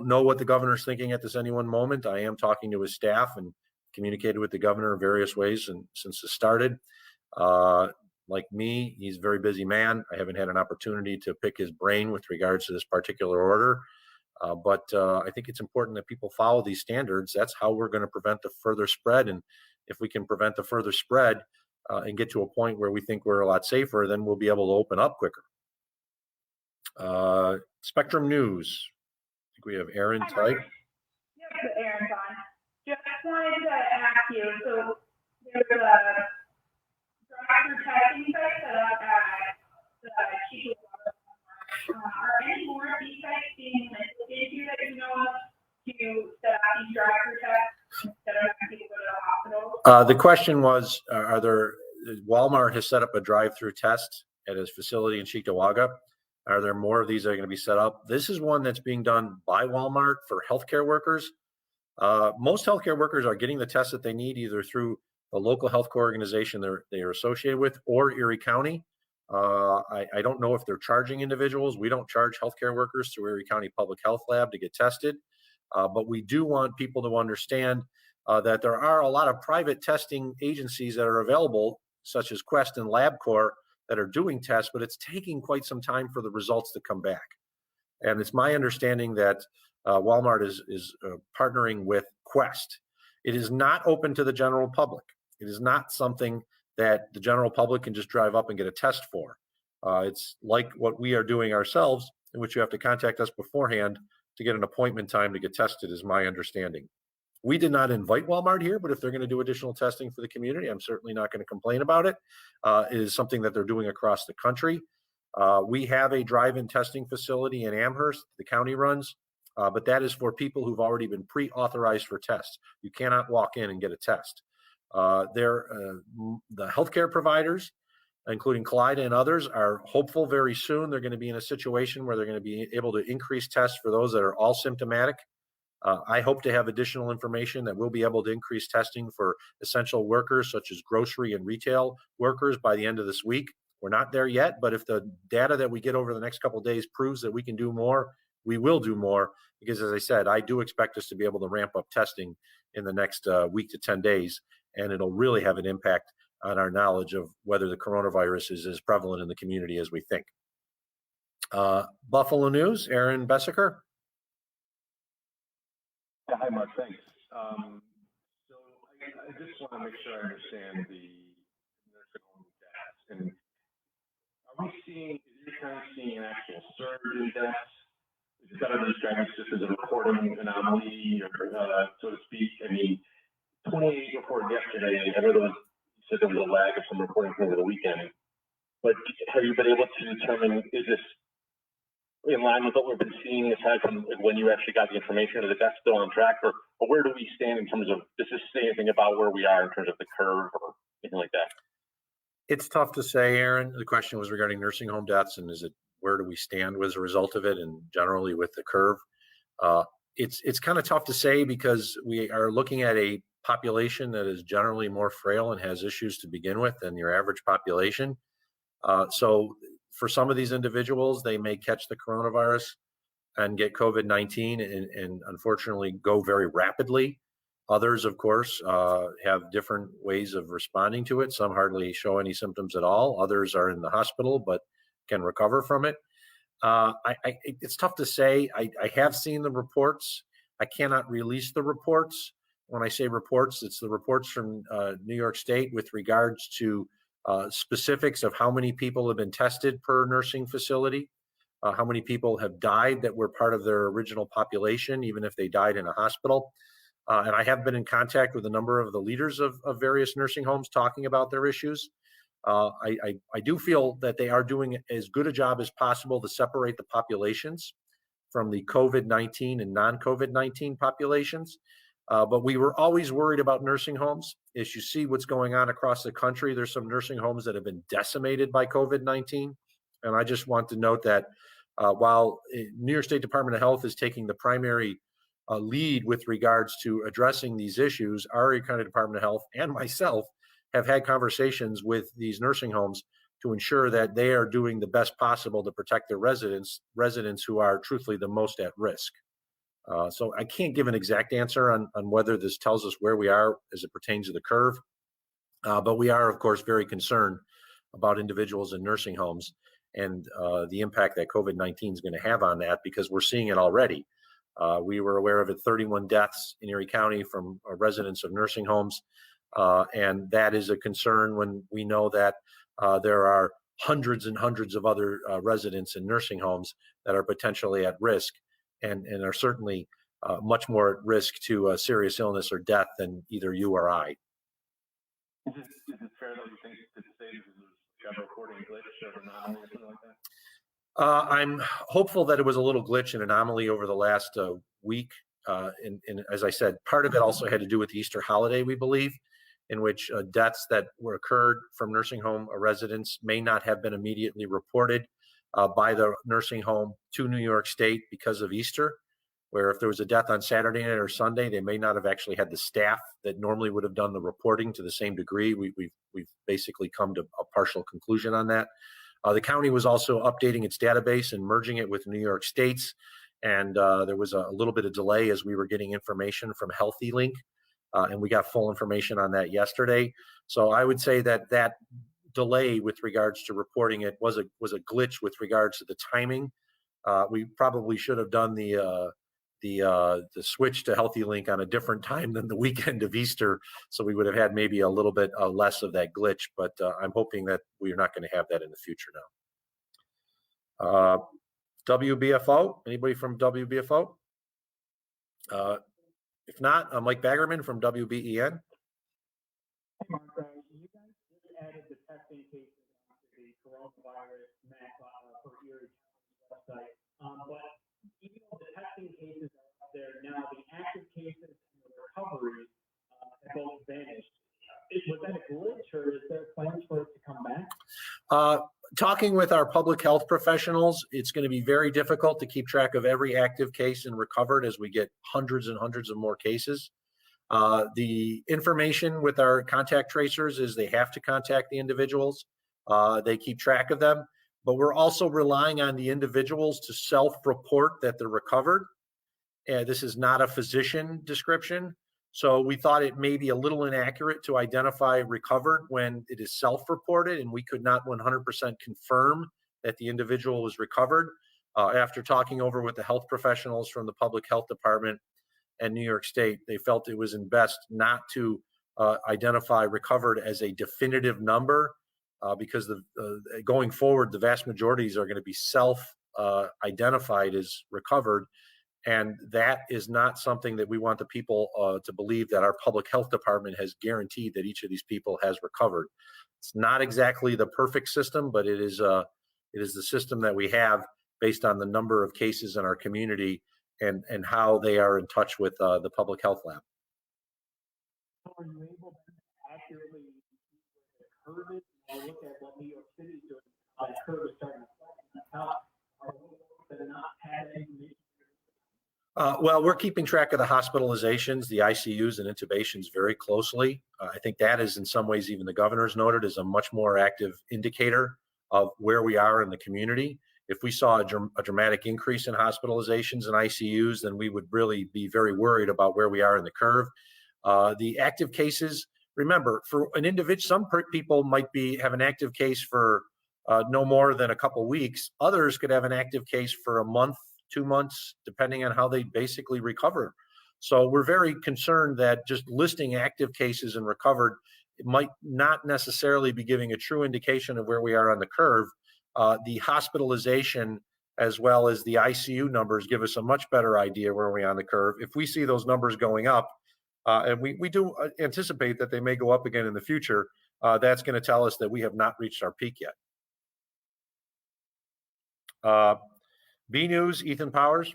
know what the governor's thinking at this any one moment. I am talking to his staff and communicated with the governor in various ways and since it started. Like me, he's a very busy man. I haven't had an opportunity to pick his brain with regards to this particular order. But I think it's important that people follow these standards. That's how we're going to prevent the further spread. And if we can prevent the further spread and get to a point where we think we're a lot safer, then we'll be able to open up quicker. Spectrum News. I think we have Aaron Tyke. Yep, Aaron's on. Just wanted to ask you, so there's a drive-through testing site set up at the Chico. Are any more of these sites being implemented here that you know of to set up these drive-through tests instead of having people go to the hospital? The question was, Walmart has set up a drive-through test at his facility in Cheektowaga. Are there more of these that are going to be set up? This is one that's being done by Walmart for healthcare workers. Most healthcare workers are getting the tests that they need either through the local healthcare organization they are associated with or Erie County. I don't know if they're charging individuals. We don't charge healthcare workers through Erie County Public Health Lab to get tested. But we do want people to understand that there are a lot of private testing agencies that are available, such as Quest and LabCorp, that are doing tests, but it's taking quite some time for the results to come back. And it's my understanding that Walmart is partnering with Quest. It is not open to the general public. It is not something that the general public can just drive up and get a test for. It's like what we are doing ourselves, in which you have to contact us beforehand to get an appointment time to get tested, is my understanding. We did not invite Walmart here, but if they're going to do additional testing for the community, I'm certainly not going to complain about it. It is something that they're doing across the country. We have a drive-in testing facility in Amherst, the county runs, but that is for people who've already been pre-authorized for tests. You cannot walk in and get a test. The healthcare providers, including Kaleida and others, are hopeful very soon they're going to be in a situation where they're going to be able to increase tests for those that are all symptomatic. I hope to have additional information that we'll be able to increase testing for essential workers such as grocery and retail workers by the end of this week. We're not there yet, but if the data that we get over the next couple of days proves that we can do more, we will do more, because as I said, I do expect us to be able to ramp up testing in the next week to 10 days, and it'll really have an impact on our knowledge of whether the coronavirus is as prevalent in the community as we think. Buffalo News, Aaron Bessaker. Yeah, hi, Mark. Thanks. So I just want to make sure I understand the nursing home deaths. And are we seeing, is your current seeing an actual surge in deaths? Is that under describing just as a reporting anomaly, or so to speak? I mean, 28 reported yesterday. I know you said there was a lag of some reporting over the weekend. But have you been able to determine, is this in line with what we've been seeing aside from when you actually got the information? Is that still on track, or where do we stand in terms of, does this say anything about where we are in terms of the curve or anything like that? It's tough to say, Aaron. The question was regarding nursing home deaths, and where do we stand as a result of it, and generally with the curve. It's kind of tough to say because we are looking at a population that is generally more frail and has issues to begin with than your average population. So for some of these individuals, they may catch the coronavirus and get COVID-19 and unfortunately go very rapidly. Others, of course, have different ways of responding to it. Some hardly show any symptoms at all. Others are in the hospital but can recover from it. It's tough to say. I have seen the reports. I cannot release the reports. When I say reports, it's the reports from New York State with regards to specifics of how many people have been tested per nursing facility, how many people have died that were part of their original population, even if they died in a hospital. And I have been in contact with a number of the leaders of various nursing homes talking about their issues. I do feel that they are doing as good a job as possible to separate the populations from the COVID-19 and non-COVID-19 populations. But we were always worried about nursing homes. As you see what's going on across the country, there's some nursing homes that have been decimated by COVID-19. And I just want to note that while New York State Department of Health is taking the primary lead with regards to addressing these issues, our Erie County Department of Health and myself have had conversations with these nursing homes to ensure that they are doing the best possible to protect their residents who are truthfully the most at risk. So I can't give an exact answer on whether this tells us where we are as it pertains to the curve, but we are, of course, very concerned about individuals in nursing homes and the impact that COVID-19 is going to have on that, because we're seeing it already. We were aware of it, 31 deaths in Erie County from residents of nursing homes. And that is a concern when we know that there are hundreds and hundreds of other residents in nursing homes that are potentially at risk and are certainly much more at risk to serious illness or death than either you or I. Is it fair that you think to say this is a reporting glitch or anomaly or something like that? I'm hopeful that it was a little glitch and anomaly over the last week. And as I said, part of it also had to do with the Easter holiday, we believe, in which deaths that were occurred from nursing home residents may not have been immediately reported by the nursing home to New York State because of Easter, where if there was a death on Saturday night or Sunday, they may not have actually had the staff that normally would have done the reporting to the same degree. We've basically come to a partial conclusion on that. The county was also updating its database and merging it with New York State's, and there was a little bit of delay as we were getting information from HealthyLink, and we got full information on that yesterday. So I would say that that delay with regards to reporting it was a glitch with regards to the timing. We probably should have done the switch to HealthyLink on a different time than the weekend of Easter, so we would have had maybe a little bit less of that glitch, but I'm hoping that we're not going to have that in the future now. WBFO, anybody from WBFO? If not, I'm Mike Baggerman from WBEN. Hey, Mark, you guys just added the testing cases onto the coronavirus map for Erie County's website. But even though the testing cases are up there now, the active cases and the recoveries have both vanished. Was that a glitch, or is there plans for it to come back? Talking with our public health professionals, it's going to be very difficult to keep track of every active case and recovered as we get hundreds and hundreds of more cases. The information with our contact tracers is they have to contact the individuals. They keep track of them, but we're also relying on the individuals to self-report that they're recovered. This is not a physician description. So we thought it may be a little inaccurate to identify recovered when it is self-reported, and we could not 100% confirm that the individual was recovered. After talking over with the health professionals from the public health department and New York State, they felt it was in best not to identify recovered as a definitive number because going forward, the vast majorities are going to be self-identified as recovered. And that is not something that we want the people to believe, that our public health department has guaranteed that each of these people has recovered. It's not exactly the perfect system, but it is the system that we have based on the number of cases in our community and how they are in touch with the public health lab. Are you able to accurately see where the curve is? When you look at what New York City is doing, how that curve is starting to flatten out. Are we able to not have information? Well, we're keeping track of the hospitalizations, the ICUs and intubations very closely. I think that is in some ways, even the governor's noted, as a much more active indicator of where we are in the community. If we saw a dramatic increase in hospitalizations and ICUs, then we would really be very worried about where we are in the curve. The active cases, remember, for an individual, some people might have an active case for no more than a couple weeks. Others could have an active case for a month, 2 months, depending on how they basically recover. So we're very concerned that just listing active cases and recovered, it might not necessarily be giving a true indication of where we are on the curve. The hospitalization as well as the ICU numbers give us a much better idea where we are on the curve. If we see those numbers going up, and we do anticipate that they may go up again in the future, that's going to tell us that we have not reached our peak yet. B News, Ethan Powers.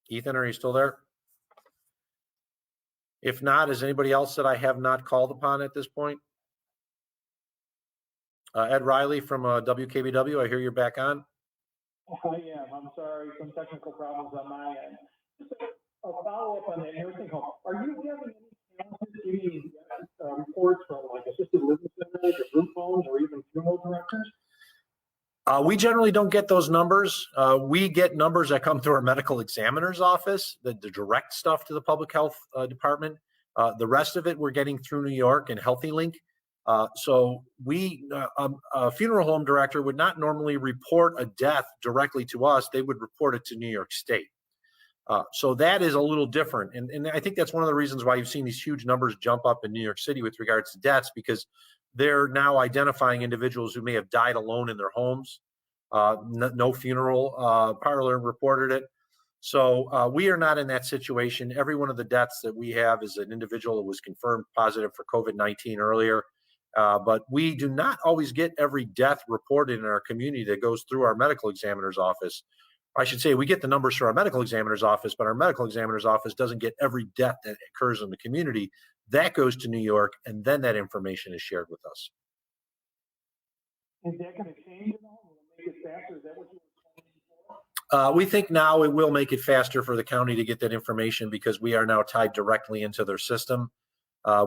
Ethan, are you still there? If not, is anybody else that I have not called upon at this point? Ed Riley from WKBW, I hear you're back on. I am. I'm sorry, some technical problems on my end. Just a follow-up on the nursing home. Are you having any reports from like assisted living centers or group homes or even funeral directors? We generally don't get those numbers. We get numbers that come through our medical examiner's office, the direct stuff to the public health department. The rest of it we're getting through New York and HealthyLink. So a funeral home director would not normally report a death directly to us. They would report it to New York State. So that is a little different. And I think that's one of the reasons why you've seen these huge numbers jump up in New York City with regards to deaths, because they're now identifying individuals who may have died alone in their homes. No funeral parlor reported it. So we are not in that situation. Every one of the deaths that we have is an individual who was confirmed positive for COVID-19 earlier. But we do not always get every death reported in our community that goes through our medical examiner's office. I should say we get the numbers from our medical examiner's office, but our medical examiner's office doesn't get every death that occurs in the community. That goes to New York, and then that information is shared with us. Is that going to change at all? Will it make it faster? Is that what you were saying before? We think now it will make it faster for the county to get that information because we are now tied directly into their system.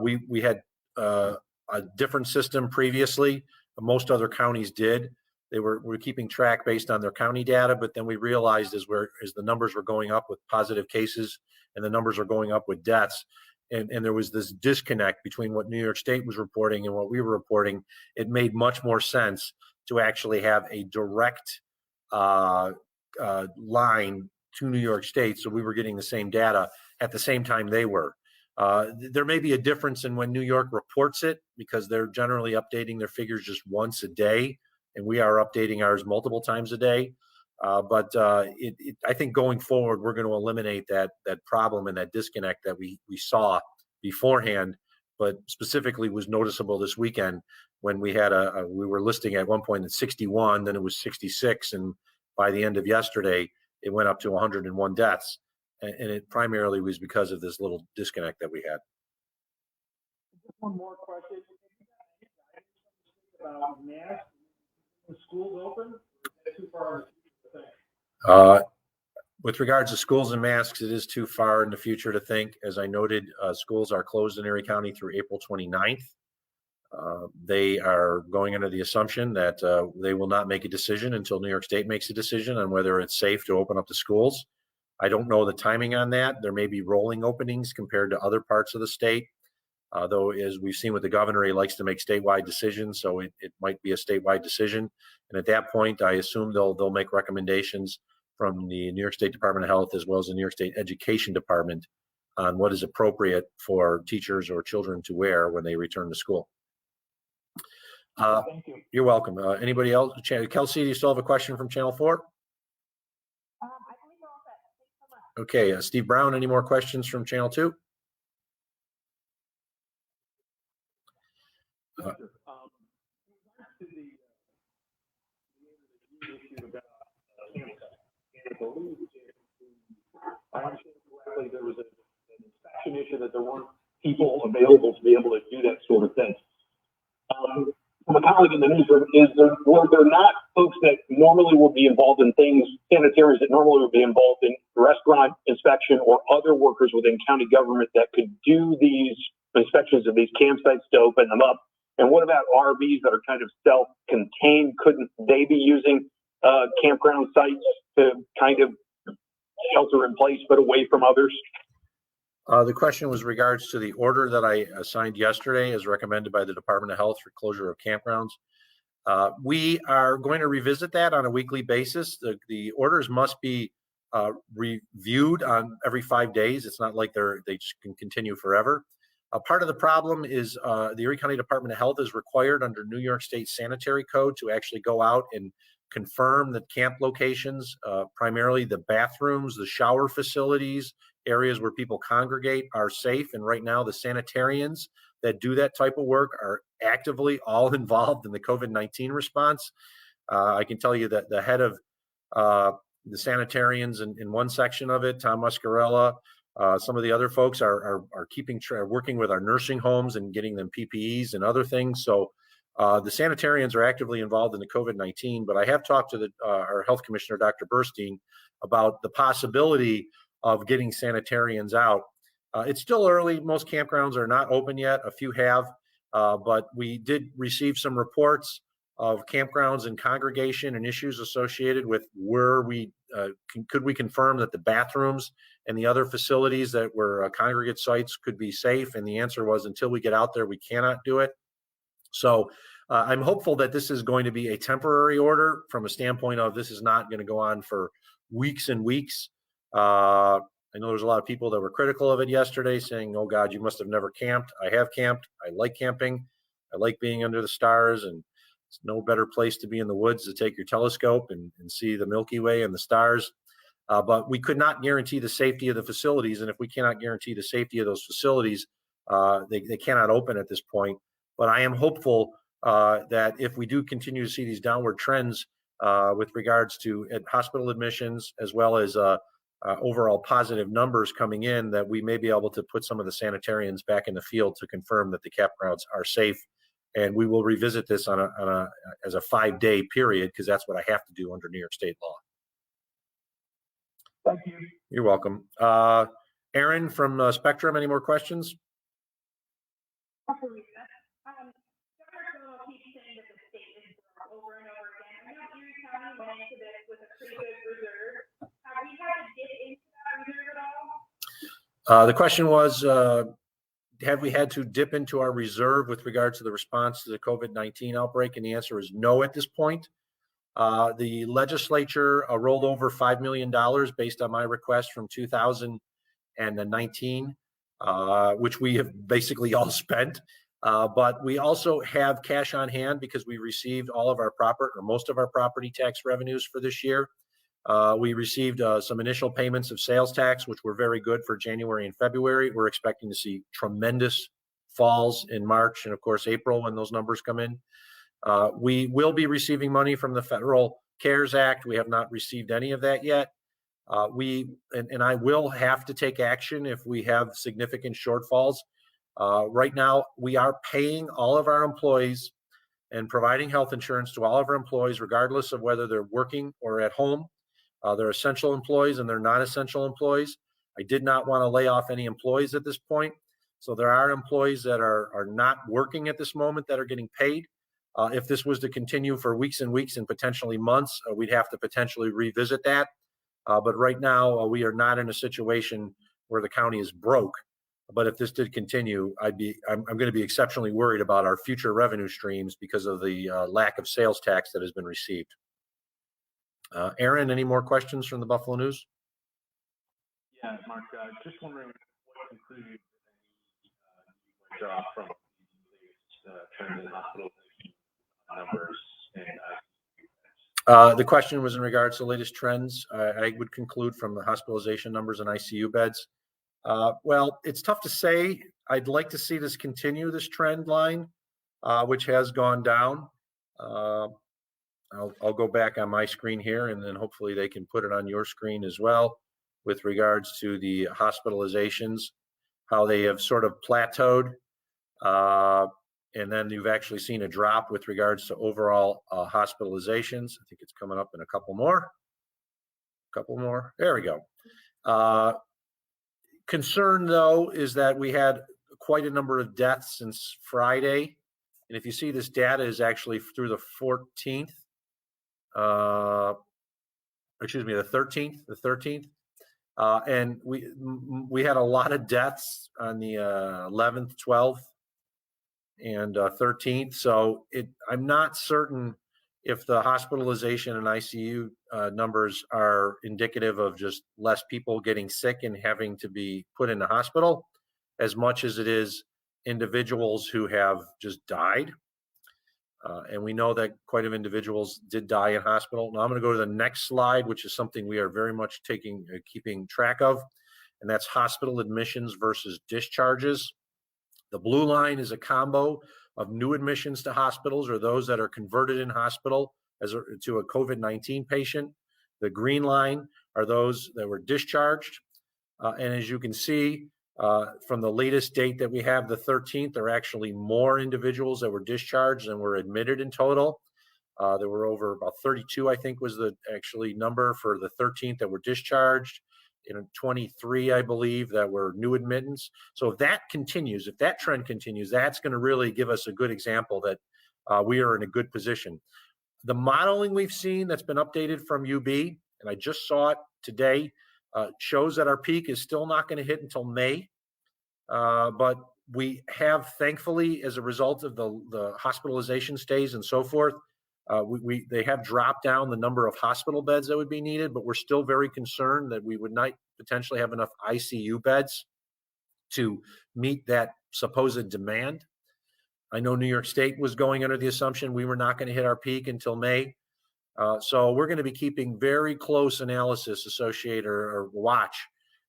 We had a different system previously. Most other counties did. They were keeping track based on their county data, but then we realized as the numbers were going up with positive cases and the numbers were going up with deaths, and there was this disconnect between what New York State was reporting and what we were reporting, it made much more sense to actually have a direct line to New York State, so we were getting the same data at the same time they were. There may be a difference in when New York reports it because they're generally updating their figures just once a day, and we are updating ours multiple times a day. But I think going forward, we're going to eliminate that problem and that disconnect that we saw beforehand, but specifically was noticeable this weekend when we had we were listing at one point at 61, then it was 66, and by the end of yesterday, it went up to 101 deaths. And it primarily was because of this little disconnect that we had. Just one more question. About masks, the schools open? Or is that too far? With regards to schools and masks, it is too far in the future to think. As I noted, schools are closed in Erie County through April 29th. They are going under the assumption that they will not make a decision until New York State makes a decision on whether it's safe to open up the schools. I don't know the timing on that. There may be rolling openings compared to other parts of the state. Though, as we've seen with the governor, he likes to make statewide decisions, so it might be a statewide decision. And at that point, I assume they'll make recommendations from the New York State Department of Health as well as the New York State Education Department on what is appropriate for teachers or children to wear when they return to school. Thank you. You're welcome. Anybody else? Kelsey, do you still have a question from Channel 4? I believe we're all set. Thanks so much. Okay, Steve Brown, any more questions from Channel 2? To the issue about I understand correctly, there was an inspection issue that there weren't people available to be able to do that sort of thing. From a colleague in the newsroom, were there not folks that normally would be involved in things, sanitarians that normally would be involved in restaurant inspection or other workers within county government that could do these inspections of these campsites to open them up? And what about RVs that are kind of self-contained? Couldn't they be using campground sites to kind of shelter in place, but away from others? The question was regards to the order that I signed yesterday as recommended by the Department of Health for closure of campgrounds. We are going to revisit that on a weekly basis. The orders must be reviewed on every 5 days. It's not like they just can continue forever. Part of the problem is the Erie County Department of Health is required under New York State Sanitary Code to actually go out and confirm that camp locations, primarily the bathrooms, the shower facilities, areas where people congregate are safe. And right now the sanitarians that do that type of work are actively all involved in the COVID-19 response. I can tell you that the head of the sanitarians in one section of it, Tom Muscarella, some of the other folks are working with our nursing homes and getting them PPEs and other things. So the sanitarians are actively involved in the COVID-19, but I have talked to our health commissioner, Dr. Burstein, about the possibility of getting sanitarians out. It's still early. Most campgrounds are not open yet. A few have, but we did receive some reports of campgrounds and congregation and issues associated with where could we confirm that the bathrooms and the other facilities that were congregate sites could be safe? And the answer was, until we get out there, we cannot do it. So I'm hopeful that this is going to be a temporary order from a standpoint of this is not going to go on for weeks and weeks. I know there's a lot of people that were critical of it yesterday saying, oh God, you must have never camped. I have camped. I like camping. I like being under the stars, and it's no better place to be in the woods to take your telescope and see the Milky Way and the stars. But we could not guarantee the safety of the facilities. And if we cannot guarantee the safety of those facilities, they cannot open at this point. But I am hopeful that if we do continue to see these downward trends with regards to hospital admissions, as well as overall positive numbers coming in, that we may be able to put some of the sanitarians back in the field to confirm that the campgrounds are safe. And we will revisit this as a 5-day period, because that's what I have to do under New York State law. Thank you. You're welcome. Aaron from Spectrum, any more questions? Governor Cuomo keeps saying that the state is broke over and over again. I know Erie County went into this with a pretty good reserve. Have we had to dip into that reserve at all? The question was, have we had to dip into our reserve with regard to the response to the COVID-19 outbreak? And the answer is no at this point. The legislature rolled over $5 million based on my request from 2019, which we have basically all spent. But we also have cash on hand because we received all of our most of our property tax revenues for this year. We received some initial payments of sales tax, which were very good for January and February. We're expecting to see tremendous falls in March and, of course, April when those numbers come in. We will be receiving money from the Federal CARES Act. We have not received any of that yet. I will have to take action if we have significant shortfalls. Right now, we are paying all of our employees and providing health insurance to all of our employees, regardless of whether they're working or at home. They're essential employees and they're non-essential employees. I did not want to lay off any employees at this point. So there are employees that are not working at this moment that are getting paid. If this was to continue for weeks and weeks and potentially months, we'd have to potentially revisit that. But right now, we are not in a situation where the county is broke. But if this did continue, I'm going to be exceptionally worried about our future revenue streams because of the lack of sales tax that has been received. Aaron, any more questions from the Buffalo News? Yeah, Mark, just wondering what included any drop from the trend in hospitalization numbers and the question was in regards to the latest trends. I would conclude from the hospitalization numbers and ICU beds. Well, it's tough to say. I'd like to see this continue, this trend line, which has gone down. I'll go back on my screen here, and then hopefully they can put it on your screen as well with regards to the hospitalizations, how they have sort of plateaued. And then you've actually seen a drop with regards to overall hospitalizations. I think it's coming up in a couple more. There we go. Concern, though, is that we had quite a number of deaths since Friday. And if you see, this data is actually through the 14th. The 13th. And we had a lot of deaths on the 11th, 12th, and 13th. So I'm not certain if the hospitalization and ICU numbers are indicative of just less people getting sick and having to be put in the hospital, as much as it is individuals who have just died. And we know that quite a few individuals did die in hospital. Now I'm going to go to the next slide, which is something we are very much keeping track of, and that's hospital admissions versus discharges. The blue line is a combo of new admissions to hospitals or those that are converted in hospital to a COVID-19 patient. The green line are those that were discharged. And as you can see, from the latest date that we have, the 13th, there are actually more individuals that were discharged than were admitted in total. There were over about 32, I think, was the actually number for the 13th that were discharged. In 23, I believe, that were new admittance. So if that continues, if that trend continues, that's going to really give us a good example that we are in a good position. The modeling we've seen that's been updated from UB, and I just saw it today, shows that our peak is still not going to hit until May. But we have, thankfully, as a result of the hospitalization stays and so forth, they have dropped down the number of hospital beds that would be needed, but we're still very concerned that we would not potentially have enough ICU beds to meet that supposed demand. I know New York State was going under the assumption we were not going to hit our peak until May. So we're going to be keeping very close analysis associated or watch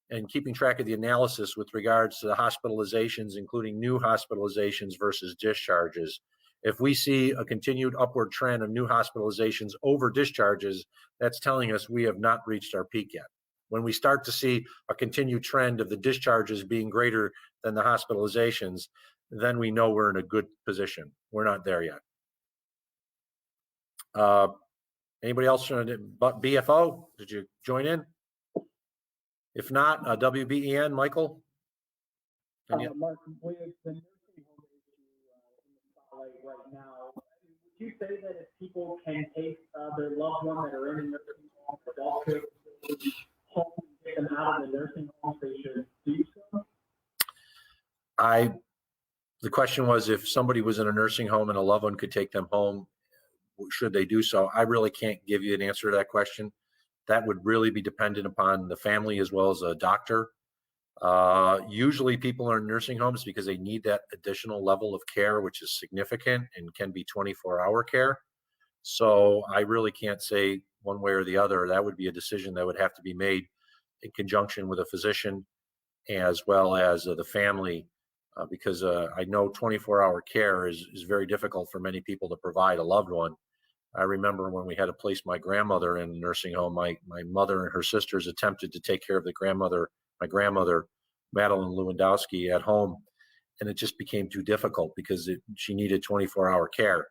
and keeping track of the analysis with regards to the hospitalizations, including new hospitalizations versus discharges. If we see a continued upward trend of new hospitalizations over discharges, that's telling us we have not reached our peak yet. When we start to see a continued trend of the discharges being greater than the hospitalizations, then we know we're in a good position. We're not there yet. Anybody else from BFO? Did you join in? If not, WBEN, Michael? Mark, with the nursing home issue in the spotlight right now, would you say that if people can take their loved one that are in a nursing home, adult care facility, home, and get them out of the nursing homes, they should do so? The question was, if somebody was in a nursing home and a loved one could take them home, should they do so? I really can't give you an answer to that question. That would really be dependent upon the family as well as a doctor. Usually people are in nursing homes because they need that additional level of care, which is significant and can be 24-hour care. So I really can't say one way or the other. That would be a decision that would have to be made in conjunction with a physician as well as the family, because I know 24-hour care is very difficult for many people to provide a loved one. I remember when we had to place my grandmother in a nursing home, my mother and her sisters attempted to take care of my grandmother, Madeline Lewandowski, at home. And it just became too difficult because she needed 24-hour care.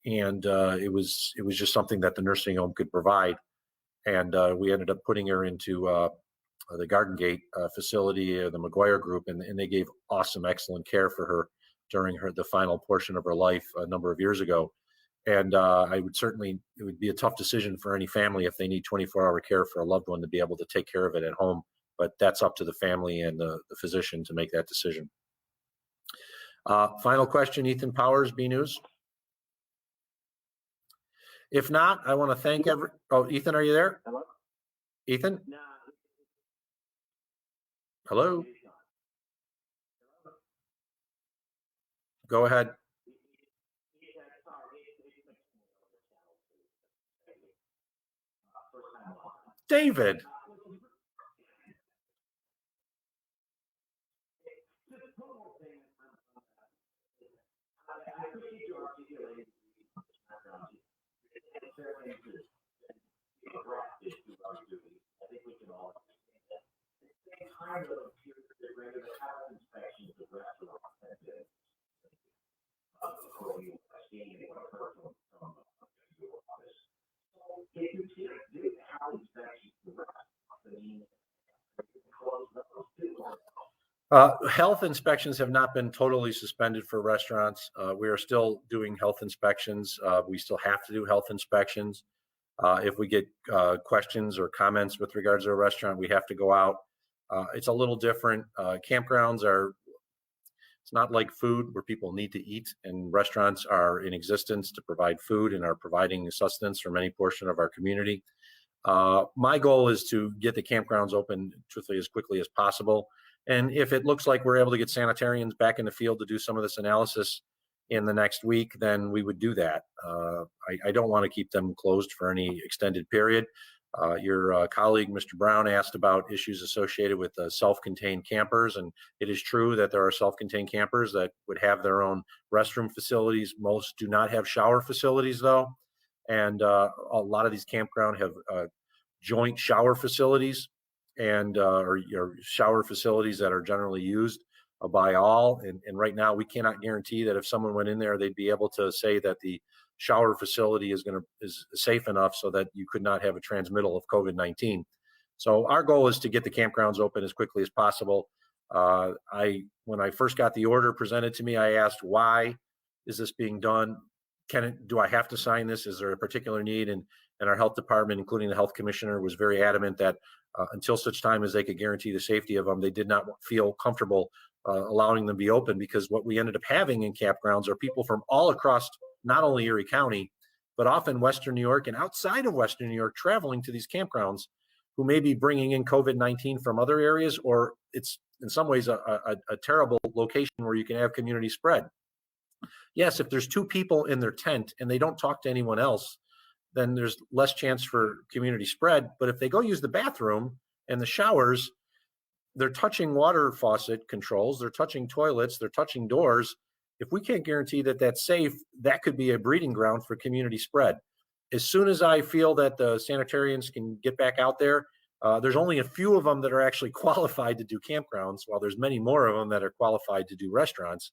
And it was just something that the nursing home could provide. And we ended up putting her into the Garden Gate facility, the McGuire Group, and they gave awesome, excellent care for her during the final portion of her life a number of years ago. And it would be a tough decision for any family if they need 24-hour care for a loved one to be able to take care of it at home. But that's up to the family and the physician to make that decision. Final question, Ethan Powers, B News. If not, I want to thank Ethan, are you there? Hello? Ethan? Nah. Hello? Go ahead. David. I appreciate you articulating I think we can all understand that. It's kind of regular health inspections of restaurants that before you seeing what occurred from your office. So if you can't do health inspections of restaurants, I mean, close those too. Health inspections have not been totally suspended for restaurants. We are still doing health inspections. We still have to do health inspections. If we get questions or comments with regards to a restaurant, we have to go out. It's a little different. Campgrounds are, it's not like food where people need to eat, and restaurants are in existence to provide food and are providing sustenance for many portion of our community. My goal is to get the campgrounds open truthfully as quickly as possible. And if it looks like we're able to get sanitarians back in the field to do some of this analysis in the next week, then we would do that. I don't want to keep them closed for any extended period. Your colleague, Mr. Brown, asked about issues associated with self-contained campers, and it is true that there are self-contained campers that would have their own restroom facilities. Most do not have shower facilities, though, and a lot of these campground have joint shower facilities and or shower facilities that are generally used by all. And right now, we cannot guarantee that if someone went in there, they'd be able to say that the shower facility is safe enough so that you could not have a transmittal of COVID-19. So our goal is to get the campgrounds open as quickly as possible. When I first got the order presented to me, I asked, why is this being done? Do I have to sign this? Is there a particular need? And our health department, including the health commissioner, was very adamant that until such time as they could guarantee the safety of them, they did not feel comfortable allowing them to be open, because what we ended up having in campgrounds are people from all across not only Erie County, but often Western New York and outside of Western New York traveling to these campgrounds who may be bringing in COVID-19 from other areas, or it's in some ways a terrible location where you can have community spread. Yes, if there's 2 people in their tent and they don't talk to anyone else, then there's less chance for community spread. But if they go use the bathroom and the showers, they're touching water faucet controls, they're touching toilets, they're touching doors. If we can't guarantee that that's safe, that could be a breeding ground for community spread. As soon as I feel that the sanitarians can get back out there, there's only a few of them that are actually qualified to do campgrounds, while there's many more of them that are qualified to do restaurants.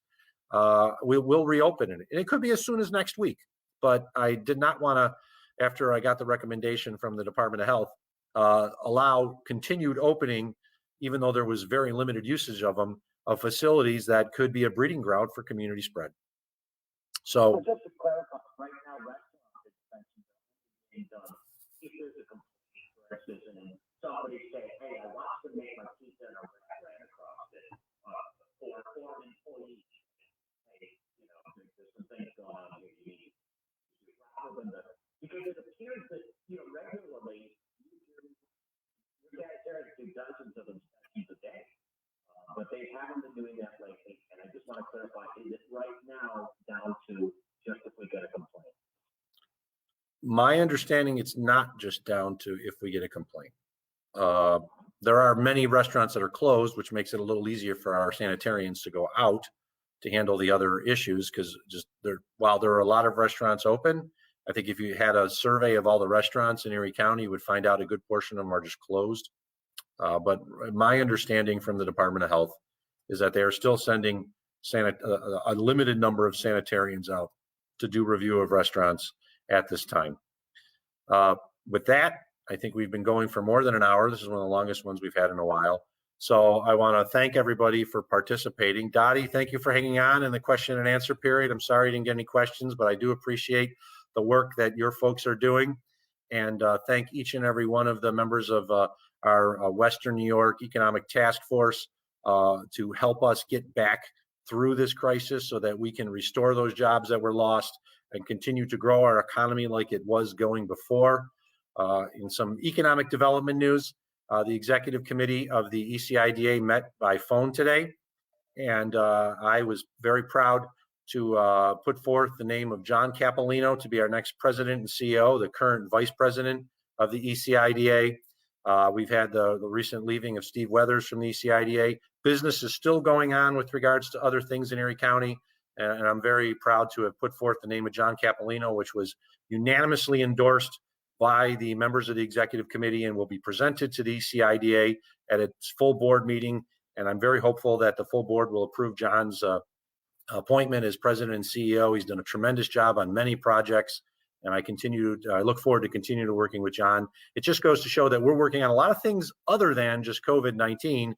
We'll reopen it. And it could be as soon as next week. But I did not want to, after I got the recommendation from the Department of Health, allow continued opening, even though there was very limited usage of them, of facilities that could be a breeding ground for community spread. So just to clarify, right now, restaurant expenses are being done if there's a complaint, for instance, and somebody say, hey, I want to make my pizza and a ran across it, for an employee. Hey, there's some things going on here. You need to rather than because it appears that, regularly, your sanitarians do dozens of inspections a day. But they haven't been doing that lately, and I just want to clarify, is it right now down to just if we get a complaint? my understanding, it's not just down to if we get a complaint. There are many restaurants that are closed, which makes it a little easier for our sanitarians to go out to handle the other issues, because while there are a lot of restaurants open, I think if you had a survey of all the restaurants in Erie County, you would find out a good portion of them are just closed. But my understanding from the Department of Health is that they are still sending a limited number of sanitarians out to do review of restaurants at this time. With that, I think we've been going for more than an hour. This is one of the longest ones we've had in a while. So I want to thank everybody for participating. Dottie, thank you for hanging on in the question and answer period. I'm sorry you didn't get any questions, but I do appreciate the work that your folks are doing. And thank each and every one of the members of our Western New York Economic Task Force to help us get back through this crisis so that we can restore those jobs that were lost and continue to grow our economy like it was going before. In some economic development news, the executive committee of the ECIDA met by phone today, and I was very proud to put forth the name of John Capolino to be our next president and CEO, the current vice president of the ECIDA. We've had the recent leaving of Steve Weathers from the ECIDA. Business is still going on with regards to other things in Erie County, and I'm very proud to have put forth the name of John Capolino, which was unanimously endorsed by the members of the executive committee and will be presented to the ECIDA at its full board meeting. And I'm very hopeful that the full board will approve John's appointment as president and CEO. He's done a tremendous job on many projects, and I look forward to continue to working with John. It just goes to show that we're working on a lot of things other than just COVID-19,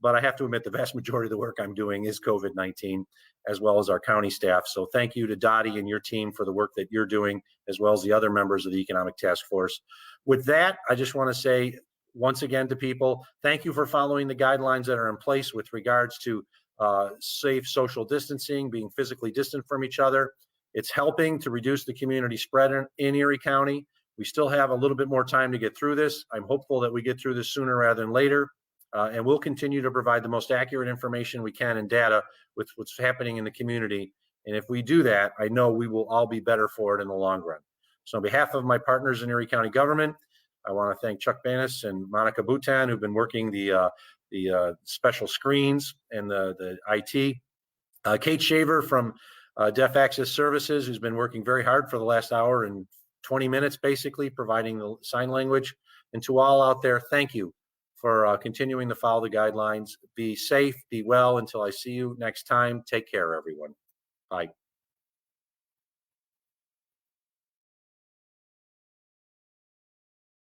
but I have to admit the vast majority of the work I'm doing is COVID-19, as well as our county staff. So thank you to Dottie and your team for the work that you're doing, as well as the other members of the Economic Task Force. With that, I just want to say once again to people, thank you for following the guidelines that are in place with regards to safe social distancing, being physically distant from each other. It's helping to reduce the community spread in Erie County. We still have a little bit more time to get through this. I'm hopeful that we get through this sooner rather than later. And we'll continue to provide the most accurate information we can and data with what's happening in the community. And if we do that, I know we will all be better for it in the long run. So on behalf of my partners in Erie County government, I want to thank Chuck Banis and Monica Boutan, who've been working the special screens and the IT. Kate Shaver from Deaf Access Services, who's been working very hard for the last hour and 20 minutes, basically providing the sign language. And to all out there, thank you for continuing to follow the guidelines. Be safe, be well until I see you next time. Take care, everyone. Bye.